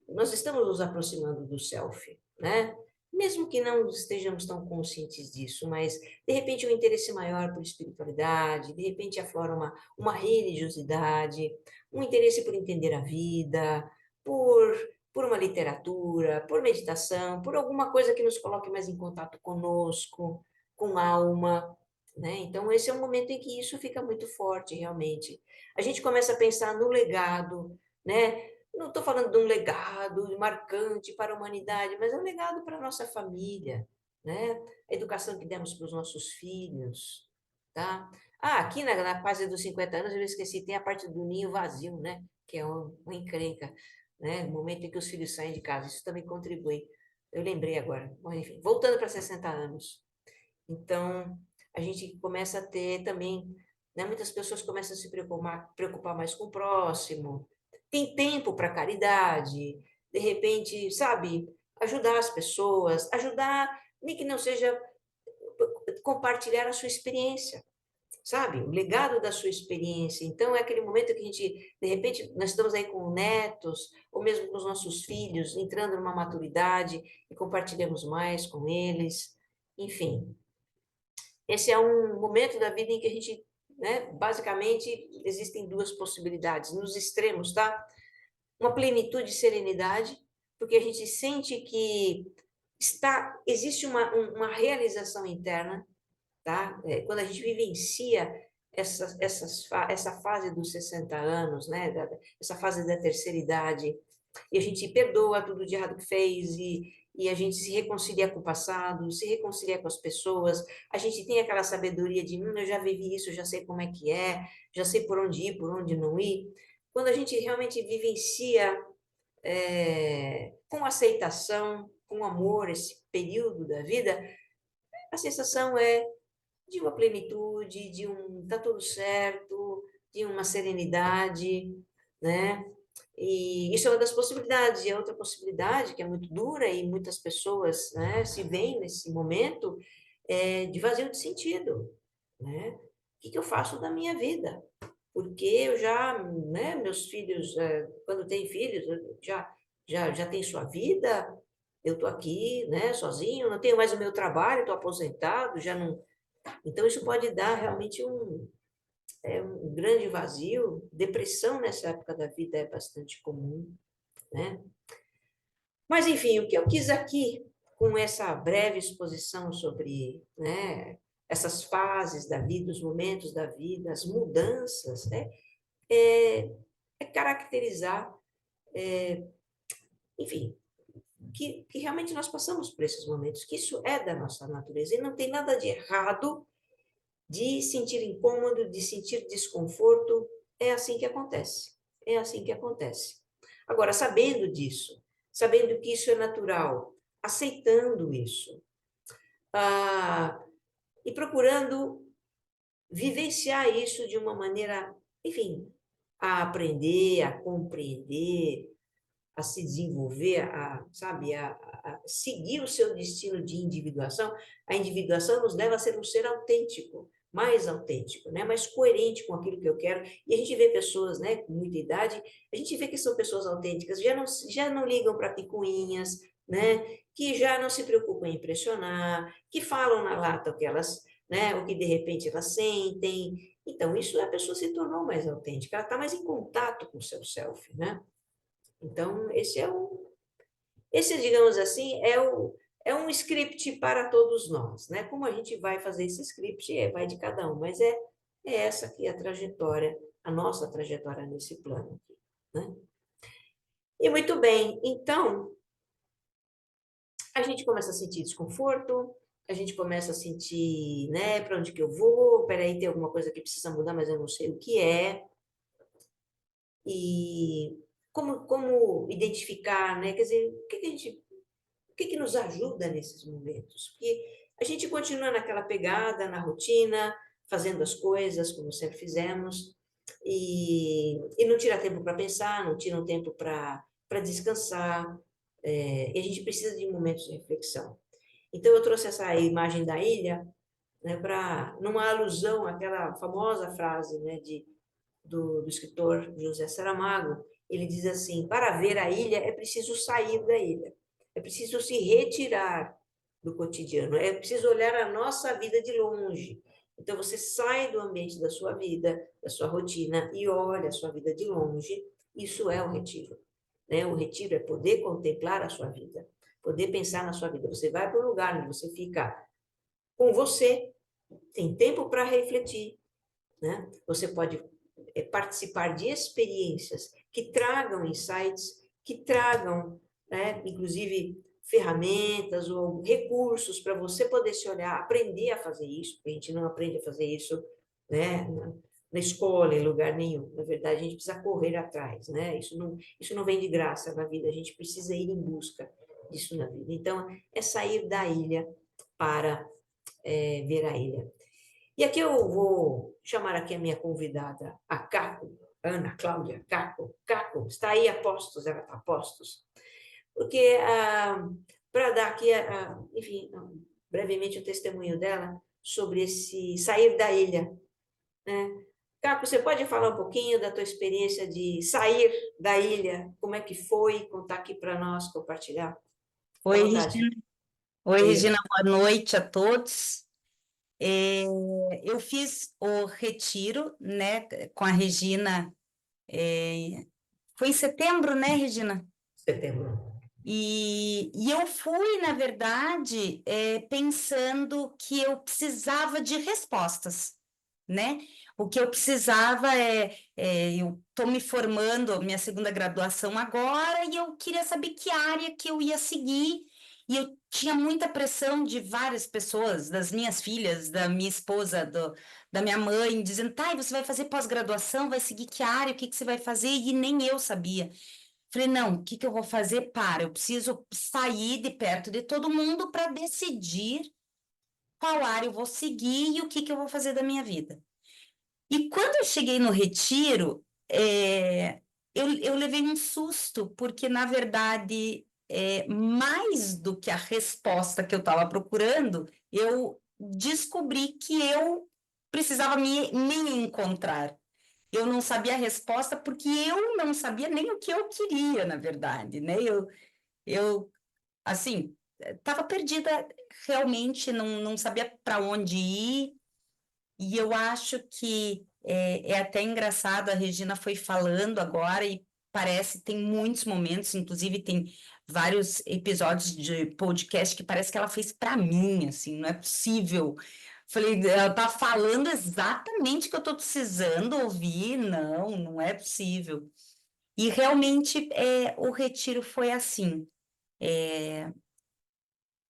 [SPEAKER 1] nós estamos nos aproximando do self, né? Mesmo que não estejamos tão conscientes disso, mas de repente um interesse maior por espiritualidade, de repente aflora uma religiosidade, um interesse por entender a vida, por, por uma literatura, por meditação, por alguma coisa que nos coloque mais em contato conosco, com a alma, né? Então, esse é um momento em que isso fica muito forte, realmente. A gente começa a pensar no legado, né? Não estou falando de um legado marcante para a humanidade, mas é um legado para a nossa família, né? A educação que demos para os nossos filhos, tá? Ah, aqui na fase dos 50 anos, eu esqueci, tem a parte do ninho vazio, né? Que é uma encrenca, né? No momento em que os filhos saem de casa, isso também contribui. Eu lembrei agora. Bom, enfim, voltando para 60 anos. Então, a gente começa a ter também, né, muitas pessoas começam a se preocupar mais com o próximo, tem tempo para caridade, de repente, sabe, ajudar as pessoas, ajudar, nem que não seja compartilhar a sua experiência, sabe, o legado da sua experiência. Então, é aquele momento que a gente, de repente, nós estamos aí com netos, ou mesmo com os nossos filhos, entrando numa maturidade e compartilhamos mais com eles, enfim. Esse é um momento da vida em que a gente, né, basicamente, existem duas possibilidades, nos extremos, tá? Uma plenitude e serenidade, porque a gente sente que existe uma realização interna, tá? Quando a gente vivencia essa fase dos 60 anos, né, essa fase da terceira idade, e a gente perdoa tudo de errado que fez, e a gente se reconcilia com o passado, se reconcilia com as pessoas, a gente tem aquela sabedoria de, eu já vivi isso, já sei como é que é, já sei por onde ir, por onde não ir. Quando a gente realmente vivencia com aceitação, com amor, esse período da vida, a sensação é de uma plenitude, de tá tudo certo, de uma serenidade, né? E isso é uma das possibilidades. E a outra possibilidade, que é muito dura e muitas pessoas, né, se veem nesse momento, é de vazio de sentido, né? O que que eu faço da minha vida? Porque eu já, né, meus filhos, quando tem filhos, já tem sua vida, eu estou aqui, né, sozinho, não tenho mais o meu trabalho, estou aposentado, já não. Então, isso pode dar realmente um grande vazio. Depressão nessa época da vida é bastante comum, né? Mas, enfim, o que eu quis aqui, com essa breve exposição sobre, né, essas fases da vida, os momentos da vida, as mudanças, né, é, é caracterizar, enfim, que realmente nós passamos por esses momentos, que isso é da nossa natureza, e não tem nada de errado de sentir incômodo, de sentir desconforto, é assim que acontece. É assim que acontece. Agora, sabendo disso, sabendo que isso é natural, aceitando isso, ah, e procurando vivenciar isso de uma maneira, enfim, a aprender, a compreender, a se desenvolver, sabe, a seguir o seu destino de individuação. A individuação nos leva a ser um ser autêntico, mais autêntico, né? Mais coerente com aquilo que eu quero. E a gente vê pessoas, né, com muita idade, a gente vê que são pessoas autênticas, já não ligam para picuinhas, né? Que já não se preocupam em impressionar, que falam na lata o que elas, né, o que de repente elas sentem. Então, isso a pessoa se tornou mais autêntica, ela está mais em contato com o seu self, né? Então, digamos assim, é um script para todos nós, né? Como a gente vai fazer esse script, vai de cada um, mas é essa aqui a trajetória, a nossa trajetória nesse plano aqui, né? E muito bem, então, a gente começa a sentir desconforto, a gente começa a sentir, né, para onde que eu vou? Peraí, tem alguma coisa que precisa mudar, mas eu não sei o que é. E como identificar, né? Quer dizer, o que nos ajuda nesses momentos? Porque a gente continua naquela pegada, na rotina, fazendo as coisas como sempre fizemos, e não tira tempo para pensar, não tira um tempo para descansar, e a gente precisa de momentos de reflexão. Então, eu trouxe essa imagem da ilha, né, numa alusão àquela famosa frase, né, de do escritor José Saramago, ele diz assim: para ver a ilha é preciso sair da ilha, é preciso se retirar do cotidiano, é preciso olhar a nossa vida de longe. Então você sai do ambiente da sua vida, da sua rotina e olha a sua vida de longe. Isso é o retiro, né? O retiro é poder contemplar a sua vida, poder pensar na sua vida. Você vai para um lugar onde você fica com você, tem tempo para refletir, né? Você pode participar de experiências que tragam insights, que tragam, né, inclusive ferramentas ou recursos para você poder se olhar, aprender a fazer isso, porque a gente não aprende a fazer isso, né, na escola, em lugar nenhum. Na verdade, a gente precisa correr atrás, né? Isso não vem de graça na vida, a gente precisa ir em busca disso na vida. Então, é sair da ilha para ver a ilha. E aqui eu vou chamar aqui a minha convidada, a Caco, Ana Cláudia Caco. Caco, está aí a postos, ela está a postos. Porque, para dar aqui, enfim, brevemente o testemunho dela sobre esse sair da ilha, né? Caco, você pode falar um pouquinho da tua experiência de sair da ilha? Como é que foi? Contar aqui para nós, compartilhar. Fica à
[SPEAKER 2] Oi,
[SPEAKER 1] vontade.
[SPEAKER 2] Regina. Oi,
[SPEAKER 1] Oi.
[SPEAKER 2] Regina, boa noite a todos. É, eu fiz o retiro, né, com a Regina, foi em setembro, né, Regina?
[SPEAKER 1] Setembro.
[SPEAKER 2] E eu fui, na verdade, pensando que eu precisava de respostas, né? O que eu precisava eu estou me formando, minha segunda graduação agora, e eu queria saber que área que eu ia seguir. E eu tinha muita pressão de várias pessoas, das minhas filhas, da minha esposa, da minha mãe, dizendo, tá, e você vai fazer pós-graduação, vai seguir que área, o que que você vai fazer? E nem eu sabia. Falei, não, o que que eu vou fazer? Eu preciso sair de perto de todo mundo para decidir qual área eu vou seguir e o que que eu vou fazer da minha vida. E quando eu cheguei no retiro, eu levei um susto, porque, na verdade, mais do que a resposta que eu estava procurando, eu descobri que eu precisava me encontrar. Eu não sabia a resposta porque eu não sabia nem o que eu queria, na verdade, né? Eu assim, estava perdida realmente, não sabia para onde ir, e eu acho que é até engraçado, a Regina foi falando agora e parece, tem muitos momentos, inclusive tem vários episódios de podcast que parece que ela fez para mim, assim, não é possível. Falei, ela tá falando exatamente o que eu estou precisando ouvir, não é possível. E realmente o retiro foi assim.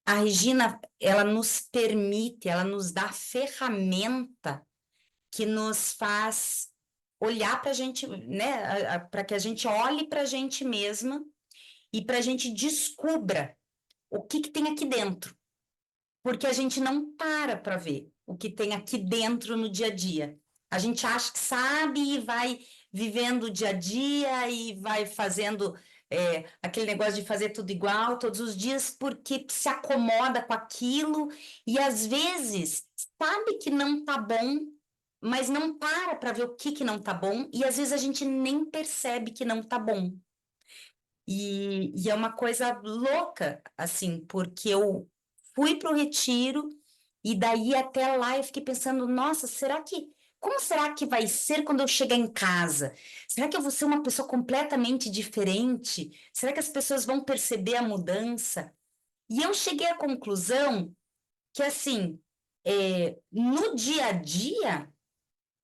[SPEAKER 2] A Regina, ela nos permite, ela nos dá ferramenta que nos faz olhar para a gente, né, para que a gente olhe para a gente mesma e para a gente descubra o que que tem aqui dentro, porque a gente não para ver o que tem aqui dentro no dia a dia. A gente acha que sabe e vai vivendo o dia a dia e vai fazendo aquele negócio de fazer tudo igual todos os dias porque se acomoda com aquilo e às vezes sabe que não tá bom, mas não para ver o que que não tá bom e às vezes a gente nem percebe que não tá bom. E é uma coisa louca, assim, porque eu fui para o retiro e daí até lá eu fiquei pensando, nossa, como será que vai ser quando eu chegar em casa? Será que eu vou ser uma pessoa completamente diferente? Será que as pessoas vão perceber a mudança? E eu cheguei à conclusão que, assim, no dia a dia,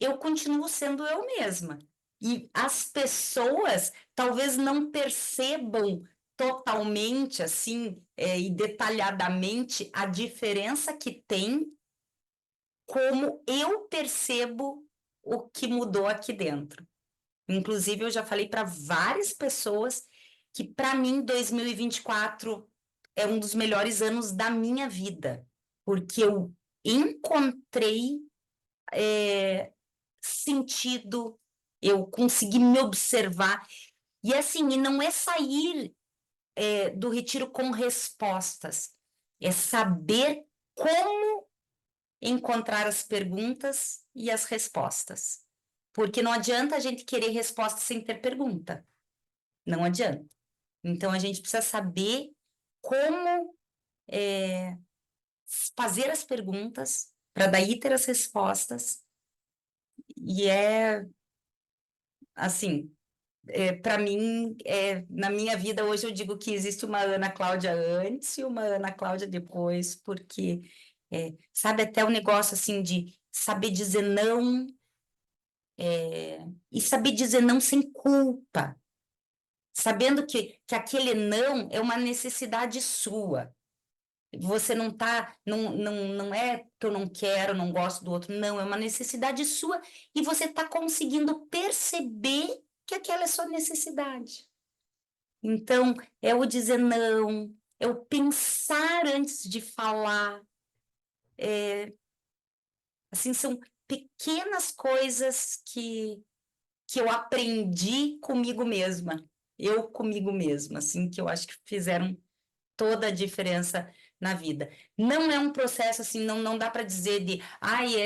[SPEAKER 2] eu continuo sendo eu mesma. E as pessoas talvez não percebam totalmente, assim, e detalhadamente a diferença que tem, como eu percebo o que mudou aqui dentro. Inclusive, eu já falei para várias pessoas que, para mim, 2024 é um dos melhores anos da minha vida, porque eu encontrei sentido, eu consegui me observar. E assim, e não é sair do retiro com respostas, é saber como encontrar as perguntas e as respostas. Porque não adianta a gente querer resposta sem ter pergunta. Não adianta. Então, a gente precisa saber como fazer as perguntas para daí ter as respostas. E assim, para mim, na minha vida hoje eu digo que existe uma Ana Cláudia antes e uma Ana Cláudia depois, porque, sabe, até o negócio assim de saber dizer não, e saber dizer não sem culpa, sabendo que aquele não é uma necessidade sua. Você não tá, não é que eu não quero, não gosto do outro, não, é uma necessidade sua e você está conseguindo perceber que aquela é sua necessidade. Então, é o dizer não, é o pensar antes de falar. Assim, são pequenas coisas que eu aprendi comigo mesma, eu comigo mesma, assim, que eu acho que fizeram toda a diferença na vida. Não é um processo assim, não dá para dizer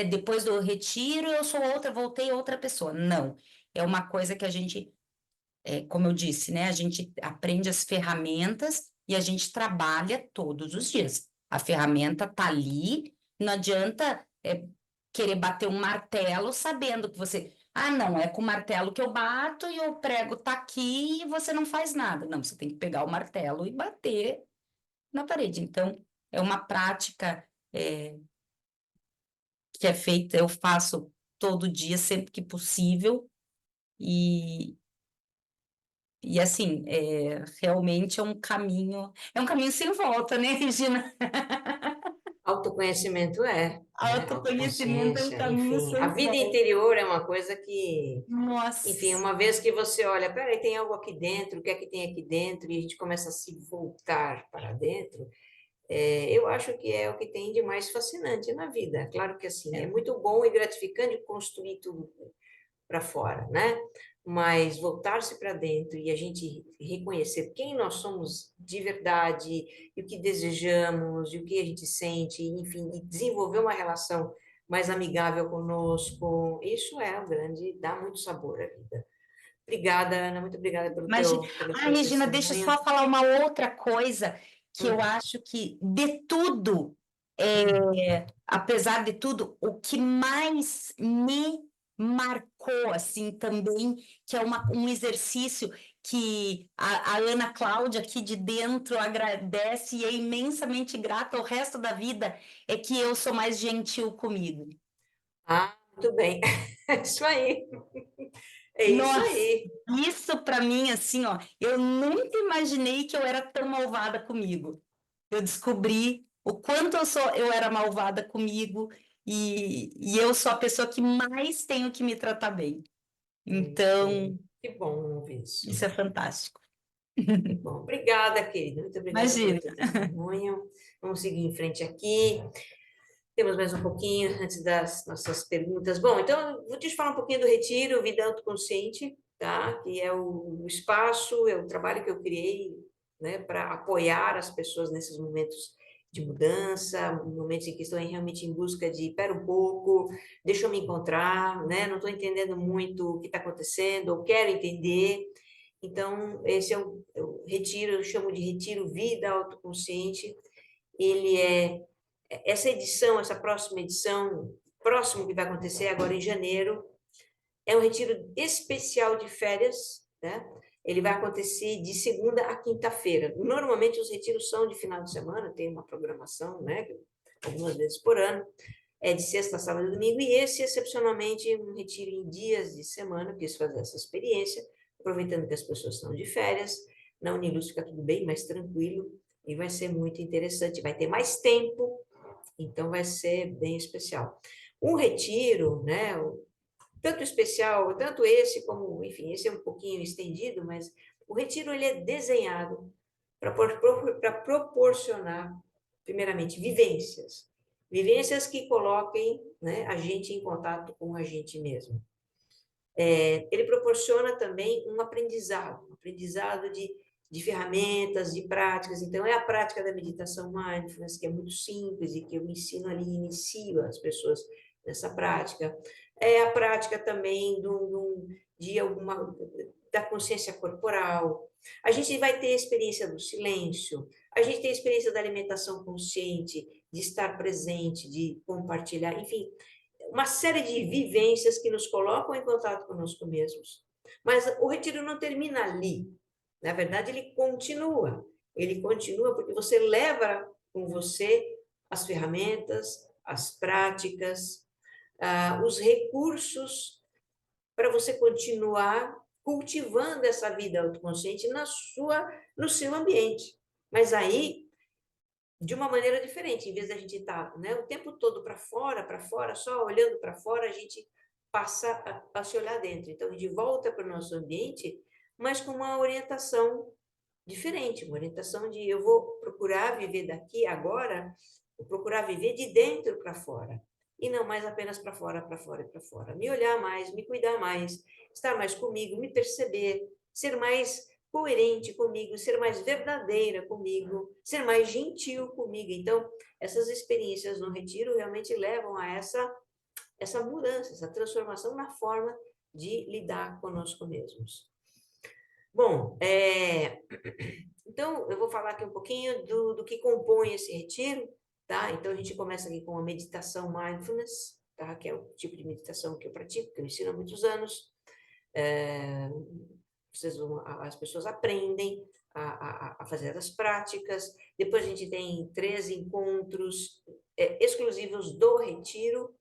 [SPEAKER 2] depois do retiro eu sou outra, voltei outra pessoa. Não. É uma coisa que a gente, como eu disse, né? A gente aprende as ferramentas e a gente trabalha todos os dias. A ferramenta tá ali, não adianta querer bater um martelo sabendo que você. Ah, não, é com o martelo que eu bato e o prego tá aqui e você não faz nada. Não, você tem que pegar o martelo e bater na parede. Então, é uma prática que é feita, eu faço todo dia, sempre que possível, e, e assim, realmente é um caminho sem volta, né, Regina?
[SPEAKER 1] Autoconhecimento né?
[SPEAKER 2] Autoconhecimento é um
[SPEAKER 1] Autoconsciência,
[SPEAKER 2] caminho
[SPEAKER 1] enfim. A
[SPEAKER 2] sem
[SPEAKER 1] vida
[SPEAKER 2] volta.
[SPEAKER 1] interior é uma coisa que, enfim,
[SPEAKER 2] Nossa,
[SPEAKER 1] uma vez que você olha, peraí, tem algo aqui dentro, o que é que tem aqui dentro? E a gente começa a se voltar para dentro, eu acho que é o que tem de mais fascinante na vida. Claro que, assim, é
[SPEAKER 2] é.
[SPEAKER 1] muito bom e gratificante construir tudo para fora, né? Mas voltar-se para dentro e a gente reconhecer quem nós somos de verdade e o que desejamos e o que a gente sente, enfim, e desenvolver uma relação mais amigável conosco, isso é o grande, dá muito sabor à vida. Obrigada, Ana, muito obrigada
[SPEAKER 2] Imagina.
[SPEAKER 1] pelo
[SPEAKER 2] Ah,
[SPEAKER 1] teu
[SPEAKER 2] Regina, deixa eu
[SPEAKER 1] testemunho.
[SPEAKER 2] só falar uma outra coisa que eu
[SPEAKER 1] Hum.
[SPEAKER 2] acho que, de tudo, apesar de tudo, o que mais me marcou, assim, também, que é um exercício que a Ana Cláudia aqui de dentro agradece e é imensamente grata o resto da vida, é que eu sou mais gentil comigo.
[SPEAKER 1] Ah, muito bem. É isso aí. É isso
[SPEAKER 2] Nossa,
[SPEAKER 1] aí.
[SPEAKER 2] isso para mim, assim, ó, eu nunca imaginei que eu era tão malvada comigo. Eu descobri o quanto eu era malvada comigo e eu sou a pessoa que mais tenho que me tratar bem.
[SPEAKER 1] Muito
[SPEAKER 2] Então,
[SPEAKER 1] bem. Que bom ouvir isso.
[SPEAKER 2] isso é fantástico.
[SPEAKER 1] Que bom. Obrigada, querida. Muito obrigada pelo
[SPEAKER 2] Imagina.
[SPEAKER 1] teu testemunho. Vamos seguir em frente aqui. Temos mais um pouquinho antes das nossas perguntas. Bom, então, eu vou te falar um pouquinho do Retiro Vida Autoconsciente, tá? Que é o espaço, é o trabalho que eu criei, né, para apoiar as pessoas nesses momentos de mudança, momentos em que estão realmente em busca de, pera um pouco, deixa eu me encontrar, né? Não estou entendendo muito o que está acontecendo, ou quero entender. Então, esse é o retiro, eu chamo de Retiro Vida Autoconsciente. Ele essa edição, essa próxima edição, próximo que vai acontecer agora em janeiro, é um retiro especial de férias, né? Ele vai acontecer de segunda a quinta-feira. Normalmente os retiros são de final de semana, tem uma programação, né? Algumas vezes por ano. É de sexta, sábado e domingo, e esse, excepcionalmente, um retiro em dias de semana, quis fazer essa experiência, aproveitando que as pessoas estão de férias. Na Uniluz fica tudo bem mais tranquilo, e vai ser muito interessante. Vai ter mais tempo, então vai ser bem especial. Um retiro, né, tanto especial, tanto esse como, enfim, esse é um pouquinho estendido, mas o retiro ele é desenhado para proporcionar, primeiramente, vivências que coloquem, né, a gente em contato com a gente mesmo. Ele proporciona também um aprendizado de ferramentas, de práticas. Então, é a prática da meditação mindfulness, que é muito simples e que eu ensino ali, inicio as pessoas nessa prática. É a prática também de alguma da consciência corporal. A gente vai ter a experiência do silêncio, a gente tem a experiência da alimentação consciente, de estar presente, de compartilhar, enfim, uma série de vivências que nos colocam em contato conosco mesmos. Mas o retiro não termina ali. Na verdade, ele continua. Ele continua porque você leva com você as ferramentas, as práticas, os recursos para você continuar cultivando essa vida autoconsciente no seu ambiente. Mas aí, de uma maneira diferente, em vez da gente estar, né, o tempo todo para fora, só olhando para fora, a gente passa a se olhar dentro. Então, a gente volta para o nosso ambiente, mas com uma orientação diferente, uma orientação de eu vou procurar viver daqui agora, vou procurar viver de dentro para fora. E não mais apenas para fora, para fora e para fora. Me olhar mais, me cuidar mais, estar mais comigo, me perceber, ser mais coerente comigo, ser mais verdadeira comigo, ser mais gentil comigo. Então, essas experiências no retiro realmente levam a essa mudança, essa transformação na forma de lidar conosco mesmos. Bom, então eu vou falar aqui um pouquinho do que compõe esse retiro, tá? Então a gente começa aqui com a meditação mindfulness, tá? Que é o tipo de meditação que eu pratico, que eu ensino há muitos anos. As pessoas aprendem a fazer as práticas. Depois a gente tem 3 encontros exclusivos do retiro,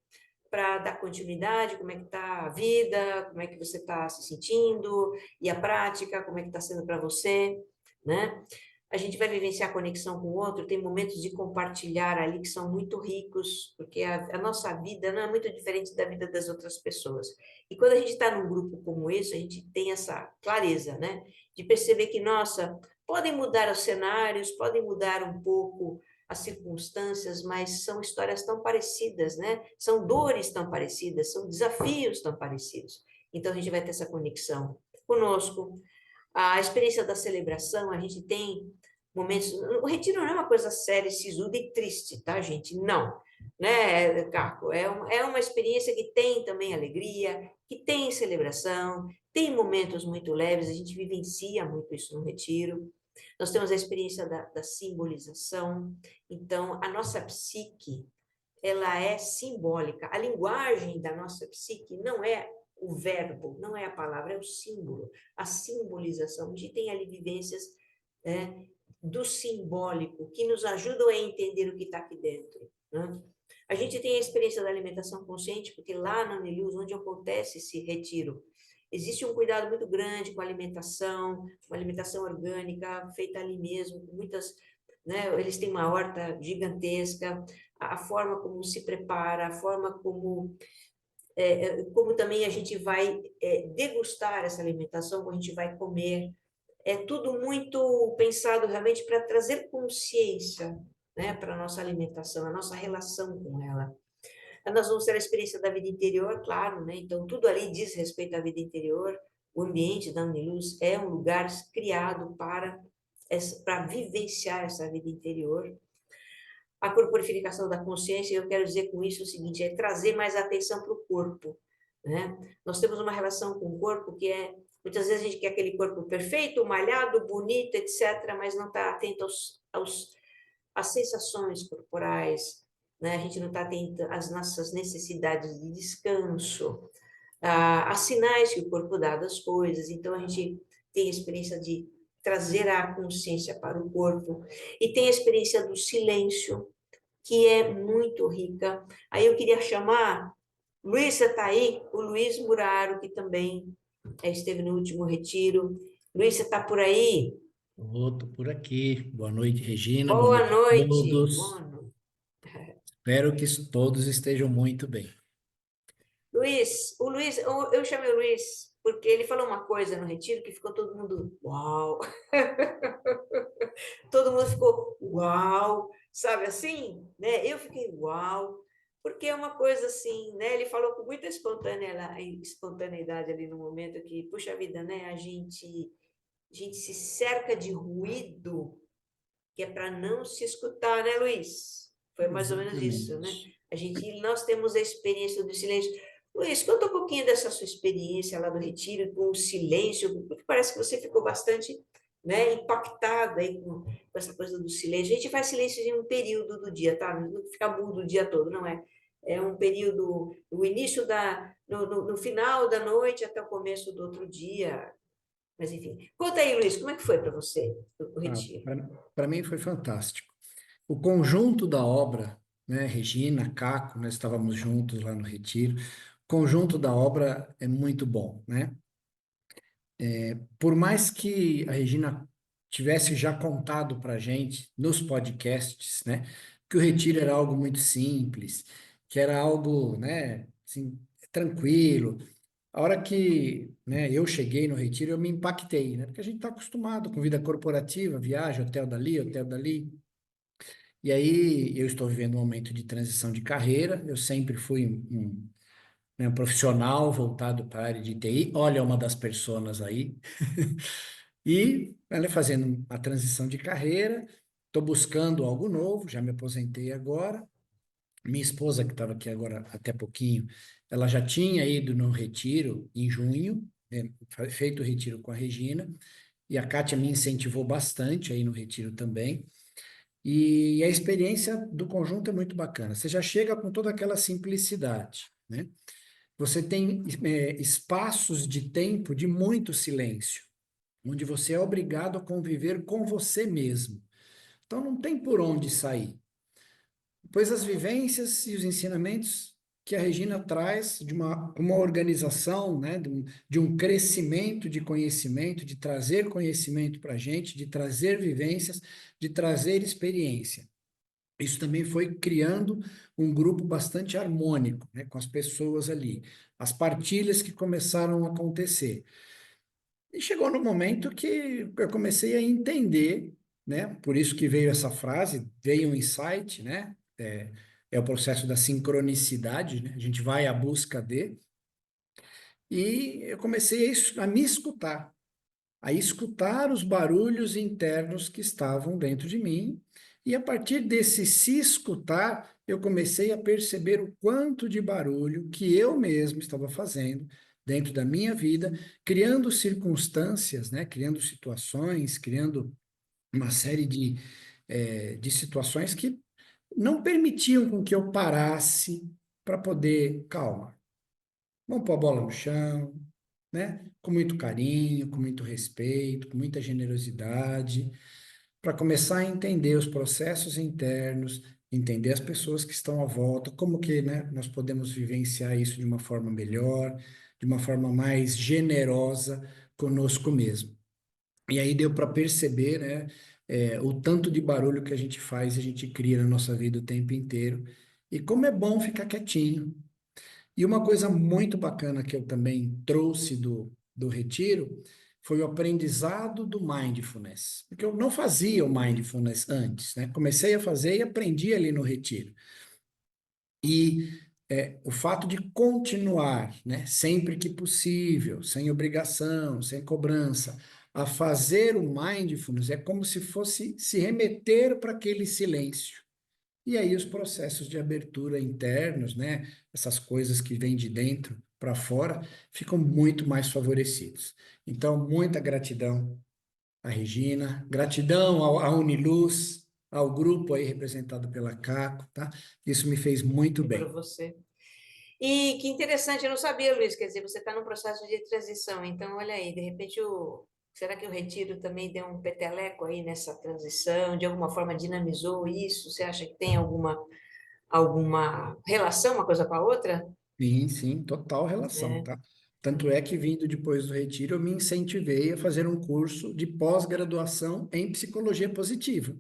[SPEAKER 1] para dar continuidade, como é que está a vida, como é que você está se sentindo, e a prática, como é que está sendo para você, né? A gente vai vivenciar a conexão com o outro, tem momentos de compartilhar ali que são muito ricos, porque a nossa vida não é muito diferente da vida das outras pessoas. E quando a gente está num grupo como esse, a gente tem essa clareza, né? De perceber que, nossa, podem mudar os cenários, podem mudar um pouco as circunstâncias, mas são histórias tão parecidas, né? São dores tão parecidas, são desafios tão parecidos. Então, a gente vai ter essa conexão conosco. A experiência da celebração, a gente tem momentos... O retiro não é uma coisa séria, sisuda e triste, tá, gente? Não. Né, Caco? É uma experiência que tem também alegria, que tem celebração, tem momentos muito leves, a gente vivencia muito isso no retiro. Nós temos a experiência da simbolização. Então, a nossa psique, ela é simbólica. A linguagem da nossa psique não é o verbo, não é a palavra, é o símbolo. A simbolização. A gente tem ali vivências do simbólico, que nos ajudam a entender o que está aqui dentro, né? A gente tem a experiência da alimentação consciente, porque lá na Uniluz, onde acontece esse retiro, existe um cuidado muito grande com a alimentação, uma alimentação orgânica, feita ali mesmo, com muitas, né, eles têm uma horta gigantesca, a forma como se prepara, a forma como também a gente vai degustar essa alimentação, como a gente vai comer, é tudo muito pensado realmente para trazer consciência, né, para a nossa alimentação, a nossa relação com ela. Nós vamos ter a experiência da vida interior, claro, né? Então, tudo ali diz respeito à vida interior. O ambiente da Uniluz é um lugar criado para vivenciar essa vida interior. A corporificação da consciência, eu quero dizer com isso o seguinte, é trazer mais atenção para o corpo, né? Nós temos uma relação com o corpo que muitas vezes a gente quer aquele corpo perfeito, malhado, bonito, etc., mas não está atento às sensações corporais, né? A gente não está atento às nossas necessidades de descanso, a sinais que o corpo dá das coisas. Então, a gente tem a experiência de trazer a consciência para o corpo e tem a experiência do silêncio, que é muito rica. Aí eu queria chamar, Luiz, você está aí? O Luiz Muraro, que também esteve no último retiro. Luiz, você está por aí?
[SPEAKER 3] Estou por aqui. Boa noite, Regina. Boa
[SPEAKER 1] Boa
[SPEAKER 3] noite a
[SPEAKER 1] noite. Boa
[SPEAKER 3] todos.
[SPEAKER 1] noite.
[SPEAKER 3] Espero que todos estejam muito bem.
[SPEAKER 1] Luiz, eu chamei o Luiz porque ele falou uma coisa no retiro que ficou todo mundo, uau! Todo mundo ficou, uau! Sabe assim? Né? Eu fiquei, uau! Porque é uma coisa assim, né? Ele falou com muita espontaneidade ali no momento que, puxa vida, né? A gente se cerca de ruído que é para não se escutar, né, Luiz? Foi mais ou menos isso, né?
[SPEAKER 3] Exatamente.
[SPEAKER 1] Nós temos a experiência do silêncio. Luiz, conta um pouquinho dessa sua experiência lá do retiro, com o silêncio, porque parece que você ficou bastante, né, impactado aí com essa coisa do silêncio. A gente faz silêncio em um período do dia, tá? Não fica mudo o dia todo, não é? É um período, o início no final da noite até o começo do outro dia. Mas, enfim. Conta aí, Luiz, como é que foi para você o retiro?
[SPEAKER 3] Para mim foi fantástico. O conjunto da obra, né, Regina, Caco, nós estávamos juntos lá no retiro. O conjunto da obra é muito bom, né? Por mais que a Regina tivesse já contado para a gente nos podcasts, né, que o retiro era algo muito simples, que era algo, né, assim, tranquilo. A hora que, né, eu cheguei no retiro, eu me impactei, né, porque a gente está acostumado com vida corporativa, viagem, hotel dali, hotel dali. E aí eu estou vivendo um momento de transição de carreira. Eu sempre fui né, um profissional voltado para a área de TI. Olha, uma das personas aí. E ela fazendo a transição de carreira, estou buscando algo novo, já me aposentei agora. Minha esposa, que estava aqui agora até pouquinho, ela já tinha ido no retiro em junho, né, feito o retiro com a Regina, e a Kátia me incentivou bastante aí no retiro também. E a experiência do conjunto é muito bacana. Você já chega com toda aquela simplicidade, né? Você tem espaços de tempo de muito silêncio, onde você é obrigado a conviver com você mesmo. Então não tem por onde sair. Pois as vivências e os ensinamentos que a Regina traz de uma organização, né, de um crescimento de conhecimento, de trazer conhecimento para a gente, de trazer vivências, de trazer experiência. Isso também foi criando um grupo bastante harmônico, né, com as pessoas ali. As partilhas que começaram a acontecer. E chegou no momento que eu comecei a entender, né? Por isso que veio essa frase, veio um insight, né? É o processo da sincronicidade, né? A gente vai à busca de. E eu comecei a me escutar, a escutar os barulhos internos que estavam dentro de mim. E a partir desse se escutar, eu comecei a perceber o quanto de barulho que eu mesmo estava fazendo dentro da minha vida, criando circunstâncias, né? Criando situações, criando uma série de situações que não permitiam com que eu parasse para poder, calma, vamos pôr a bola no chão, né? Com muito carinho, com muito respeito, com muita generosidade, para começar a entender os processos internos, entender as pessoas que estão à volta, como que, né, nós podemos vivenciar isso de uma forma melhor, de uma forma mais generosa conosco mesmo. E aí deu para perceber, né, o tanto de barulho que a gente faz, a gente cria na nossa vida o tempo inteiro. E como é bom ficar quietinho, e uma coisa muito bacana que eu também trouxe do retiro foi o aprendizado do mindfulness. Porque eu não fazia o mindfulness antes, né? Comecei a fazer e aprendi ali no retiro. E o fato de continuar, né, sempre que possível, sem obrigação, sem cobrança, a fazer o mindfulness é como se fosse se remeter para aquele silêncio. E aí os processos de abertura internos, né, essas coisas que vêm de dentro para fora, ficam muito mais favorecidos. Então, muita gratidão à Regina, gratidão à Uniluz, ao grupo aí representado pela Caco, tá? Isso me fez muito
[SPEAKER 1] E para
[SPEAKER 3] bem.
[SPEAKER 1] você? E que interessante, eu não sabia, Luiz, quer dizer, você está num processo de transição, então olha aí, de repente será que o retiro também deu um peteleco aí nessa transição, de alguma forma dinamizou isso? Você acha que tem alguma relação uma coisa com a outra?
[SPEAKER 3] Sim, sim, total relação,
[SPEAKER 1] É.
[SPEAKER 3] tá? Tanto é que vindo depois do retiro, eu me incentivei a fazer um curso de pós-graduação em psicologia positiva.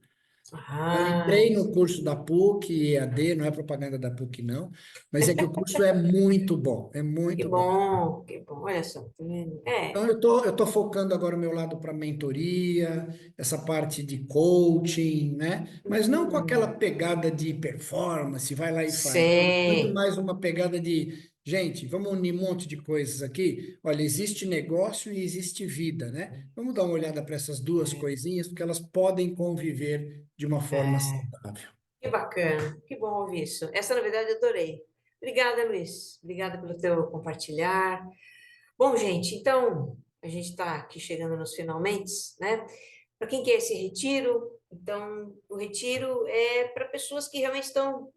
[SPEAKER 3] Eu
[SPEAKER 1] Ah,
[SPEAKER 3] entrei no curso da PUC, EAD, não é propaganda da PUC, não, mas é que o curso é muito bom, é muito bom.
[SPEAKER 1] que bom, olha só, tá vendo? É,
[SPEAKER 3] Então, eu tô focando agora o meu lado para mentoria, essa parte de coaching, né? Mas não com aquela
[SPEAKER 1] hum,
[SPEAKER 3] pegada de performance, vai lá e faz. Não, muito
[SPEAKER 1] sei,
[SPEAKER 3] mais uma pegada de, gente, vamos unir um monte de coisas aqui. Olha, existe negócio e existe vida, né? Vamos dar uma olhada para essas duas coisinhas, porque elas podem conviver de uma forma
[SPEAKER 1] é,
[SPEAKER 3] saudável.
[SPEAKER 1] que bacana, que bom ouvir isso. Essa novidade eu adorei. Obrigada, Luiz. Obrigada pelo teu compartilhar. Bom, gente, então, a gente está aqui chegando nos finalmente, né? Para quem quer esse retiro, então, o retiro é para pessoas que realmente estão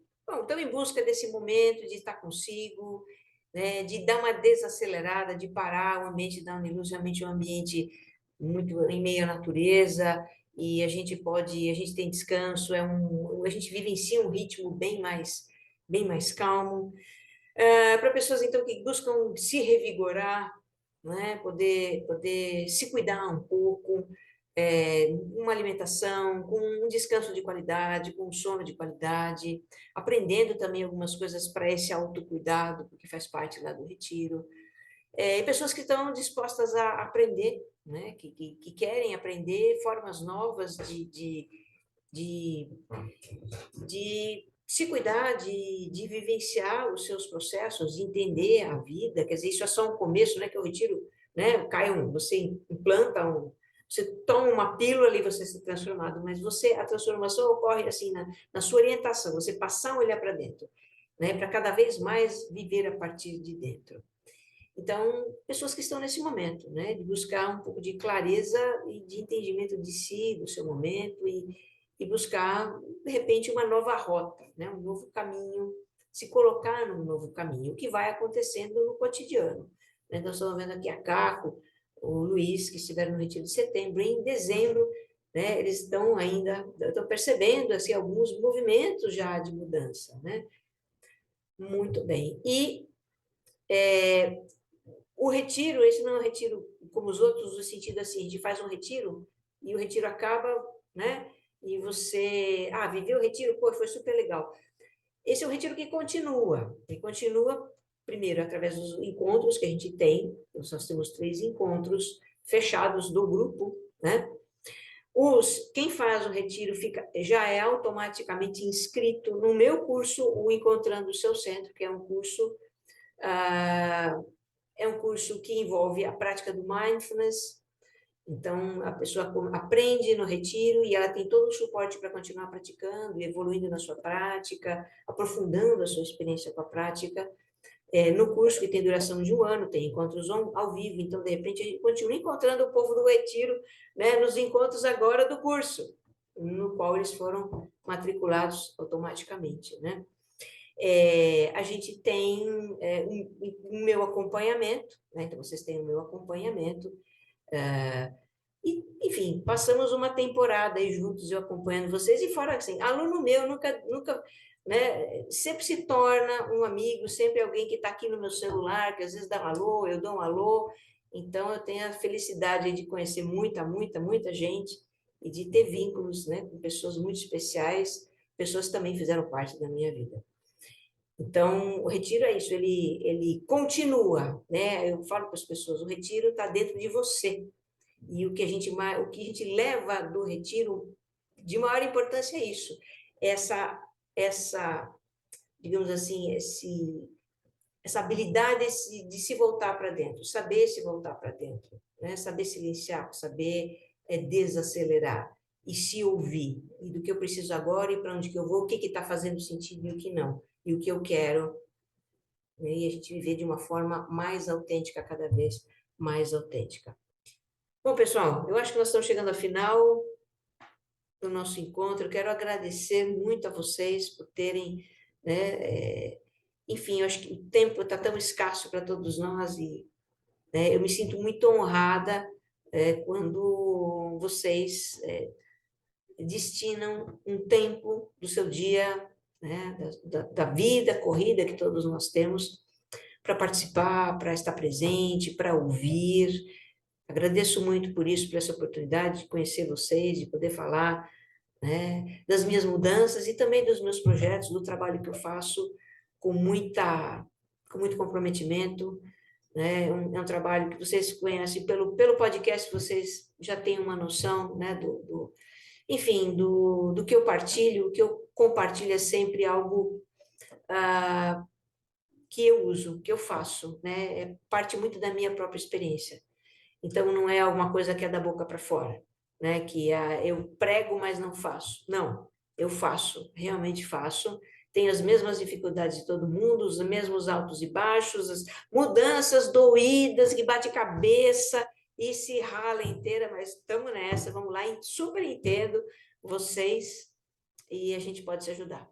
[SPEAKER 1] em busca desse momento de estar consigo, né? De dar uma desacelerada, de parar. O ambiente da Uniluz realmente é um ambiente muito em meio à natureza, e a gente tem descanso, a gente vivencia um ritmo bem mais calmo. Para pessoas, então, que buscam se revigorar, né? Poder se cuidar um pouco, uma alimentação, com um descanso de qualidade, com um sono de qualidade, aprendendo também algumas coisas para esse autocuidado, porque faz parte lá do retiro. E pessoas que estão dispostas a aprender, né? Que querem aprender formas novas de se cuidar, de vivenciar os seus processos, de entender a vida. Quer dizer, isso é só um começo, né? Que eu retiro, né? Você implanta você toma uma pílula ali, você se transformado, mas a transformação ocorre assim na sua orientação, você passar a olhar para dentro, né? Para cada vez mais viver a partir de dentro. Então, pessoas que estão nesse momento, né? De buscar um pouco de clareza e de entendimento de si, do seu momento, e buscar, de repente, uma nova rota, né? Um novo caminho, se colocar num novo caminho, o que vai acontecendo no cotidiano. Né? Nós estamos vendo aqui a Caco, o Luiz, que estiveram no retiro de setembro, e em dezembro, né? Eles estão percebendo assim, alguns movimentos já de mudança, né? Muito bem. E o retiro, esse não é um retiro como os outros, no sentido assim, a gente faz um retiro e o retiro acaba, né? E você, viveu o retiro, pô, foi super legal. Esse é um retiro que continua, e continua, primeiro, através dos encontros que a gente tem, nós temos 3 encontros fechados do grupo, né? Quem faz o retiro já é automaticamente inscrito no meu curso, o Encontrando o Seu Centro, que é um curso que envolve a prática do mindfulness. Então, a pessoa aprende no retiro e ela tem todo o suporte para continuar praticando, evoluindo na sua prática, aprofundando a sua experiência com a prática. No curso, que tem duração de 1 ano, tem encontros ao vivo, então, de repente, a gente continua encontrando o povo do retiro, né, nos encontros agora do curso, no qual eles foram matriculados automaticamente, né? A gente tem o meu acompanhamento, né? Então, vocês têm o meu acompanhamento, enfim, passamos uma temporada aí juntos, eu acompanhando vocês, e fora assim, aluno meu nunca, né, sempre se torna um amigo, sempre alguém que está aqui no meu celular, que às vezes dá um alô, eu dou um alô, então eu tenho a felicidade de conhecer muita gente, e de ter vínculos, né, com pessoas muito especiais, pessoas que também fizeram parte da minha vida. Então, o retiro é isso, ele continua, né? Eu falo para as pessoas, o retiro está dentro de você. E o que a gente leva do retiro de maior importância é isso. Essa, digamos assim, essa habilidade de se voltar para dentro, saber se voltar para dentro, né? Saber silenciar, saber desacelerar e se ouvir. E do que eu preciso agora e para onde que eu vou, o que está fazendo sentido e o que não. E o que eu quero, né? E a gente viver de uma forma mais autêntica, cada vez mais autêntica. Bom, pessoal, eu acho que nós estamos chegando ao final do nosso encontro. Eu quero agradecer muito a vocês por terem, né, enfim, eu acho que o tempo está tão escasso para todos nós e, né, eu me sinto muito honrada quando vocês destinam um tempo do seu dia, né, da vida corrida que todos nós temos, para participar, para estar presente, para ouvir. Agradeço muito por isso, por essa oportunidade de conhecer vocês, de poder falar, né, das minhas mudanças e também dos meus projetos, do trabalho que eu faço com muito comprometimento, né? É um trabalho que vocês conhecem pelo podcast, vocês já têm uma noção, né, enfim, do que eu partilho. O que eu compartilho é sempre algo que eu uso, que eu faço, né? É parte muito da minha própria experiência. Então, não é alguma coisa que é da boca para fora, né? Que eu prego, mas não faço. Não, eu faço, realmente faço. tenho as mesmas dificuldades de todo mundo, os mesmos altos e baixos, as mudanças doídas, que bate cabeça e se rala inteira, mas estamos nessa, vamos lá, super entendo vocês e a gente pode se ajudar.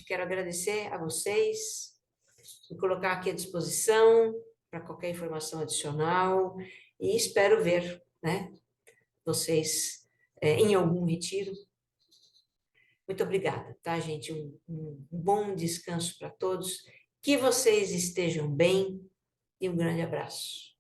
[SPEAKER 1] Quero agradecer a vocês, me colocar aqui à disposição para qualquer informação adicional e espero ver, né, vocês em algum retiro. Muito obrigada, tá, gente? Um bom descanso para todos, que vocês estejam bem e um grande abraço.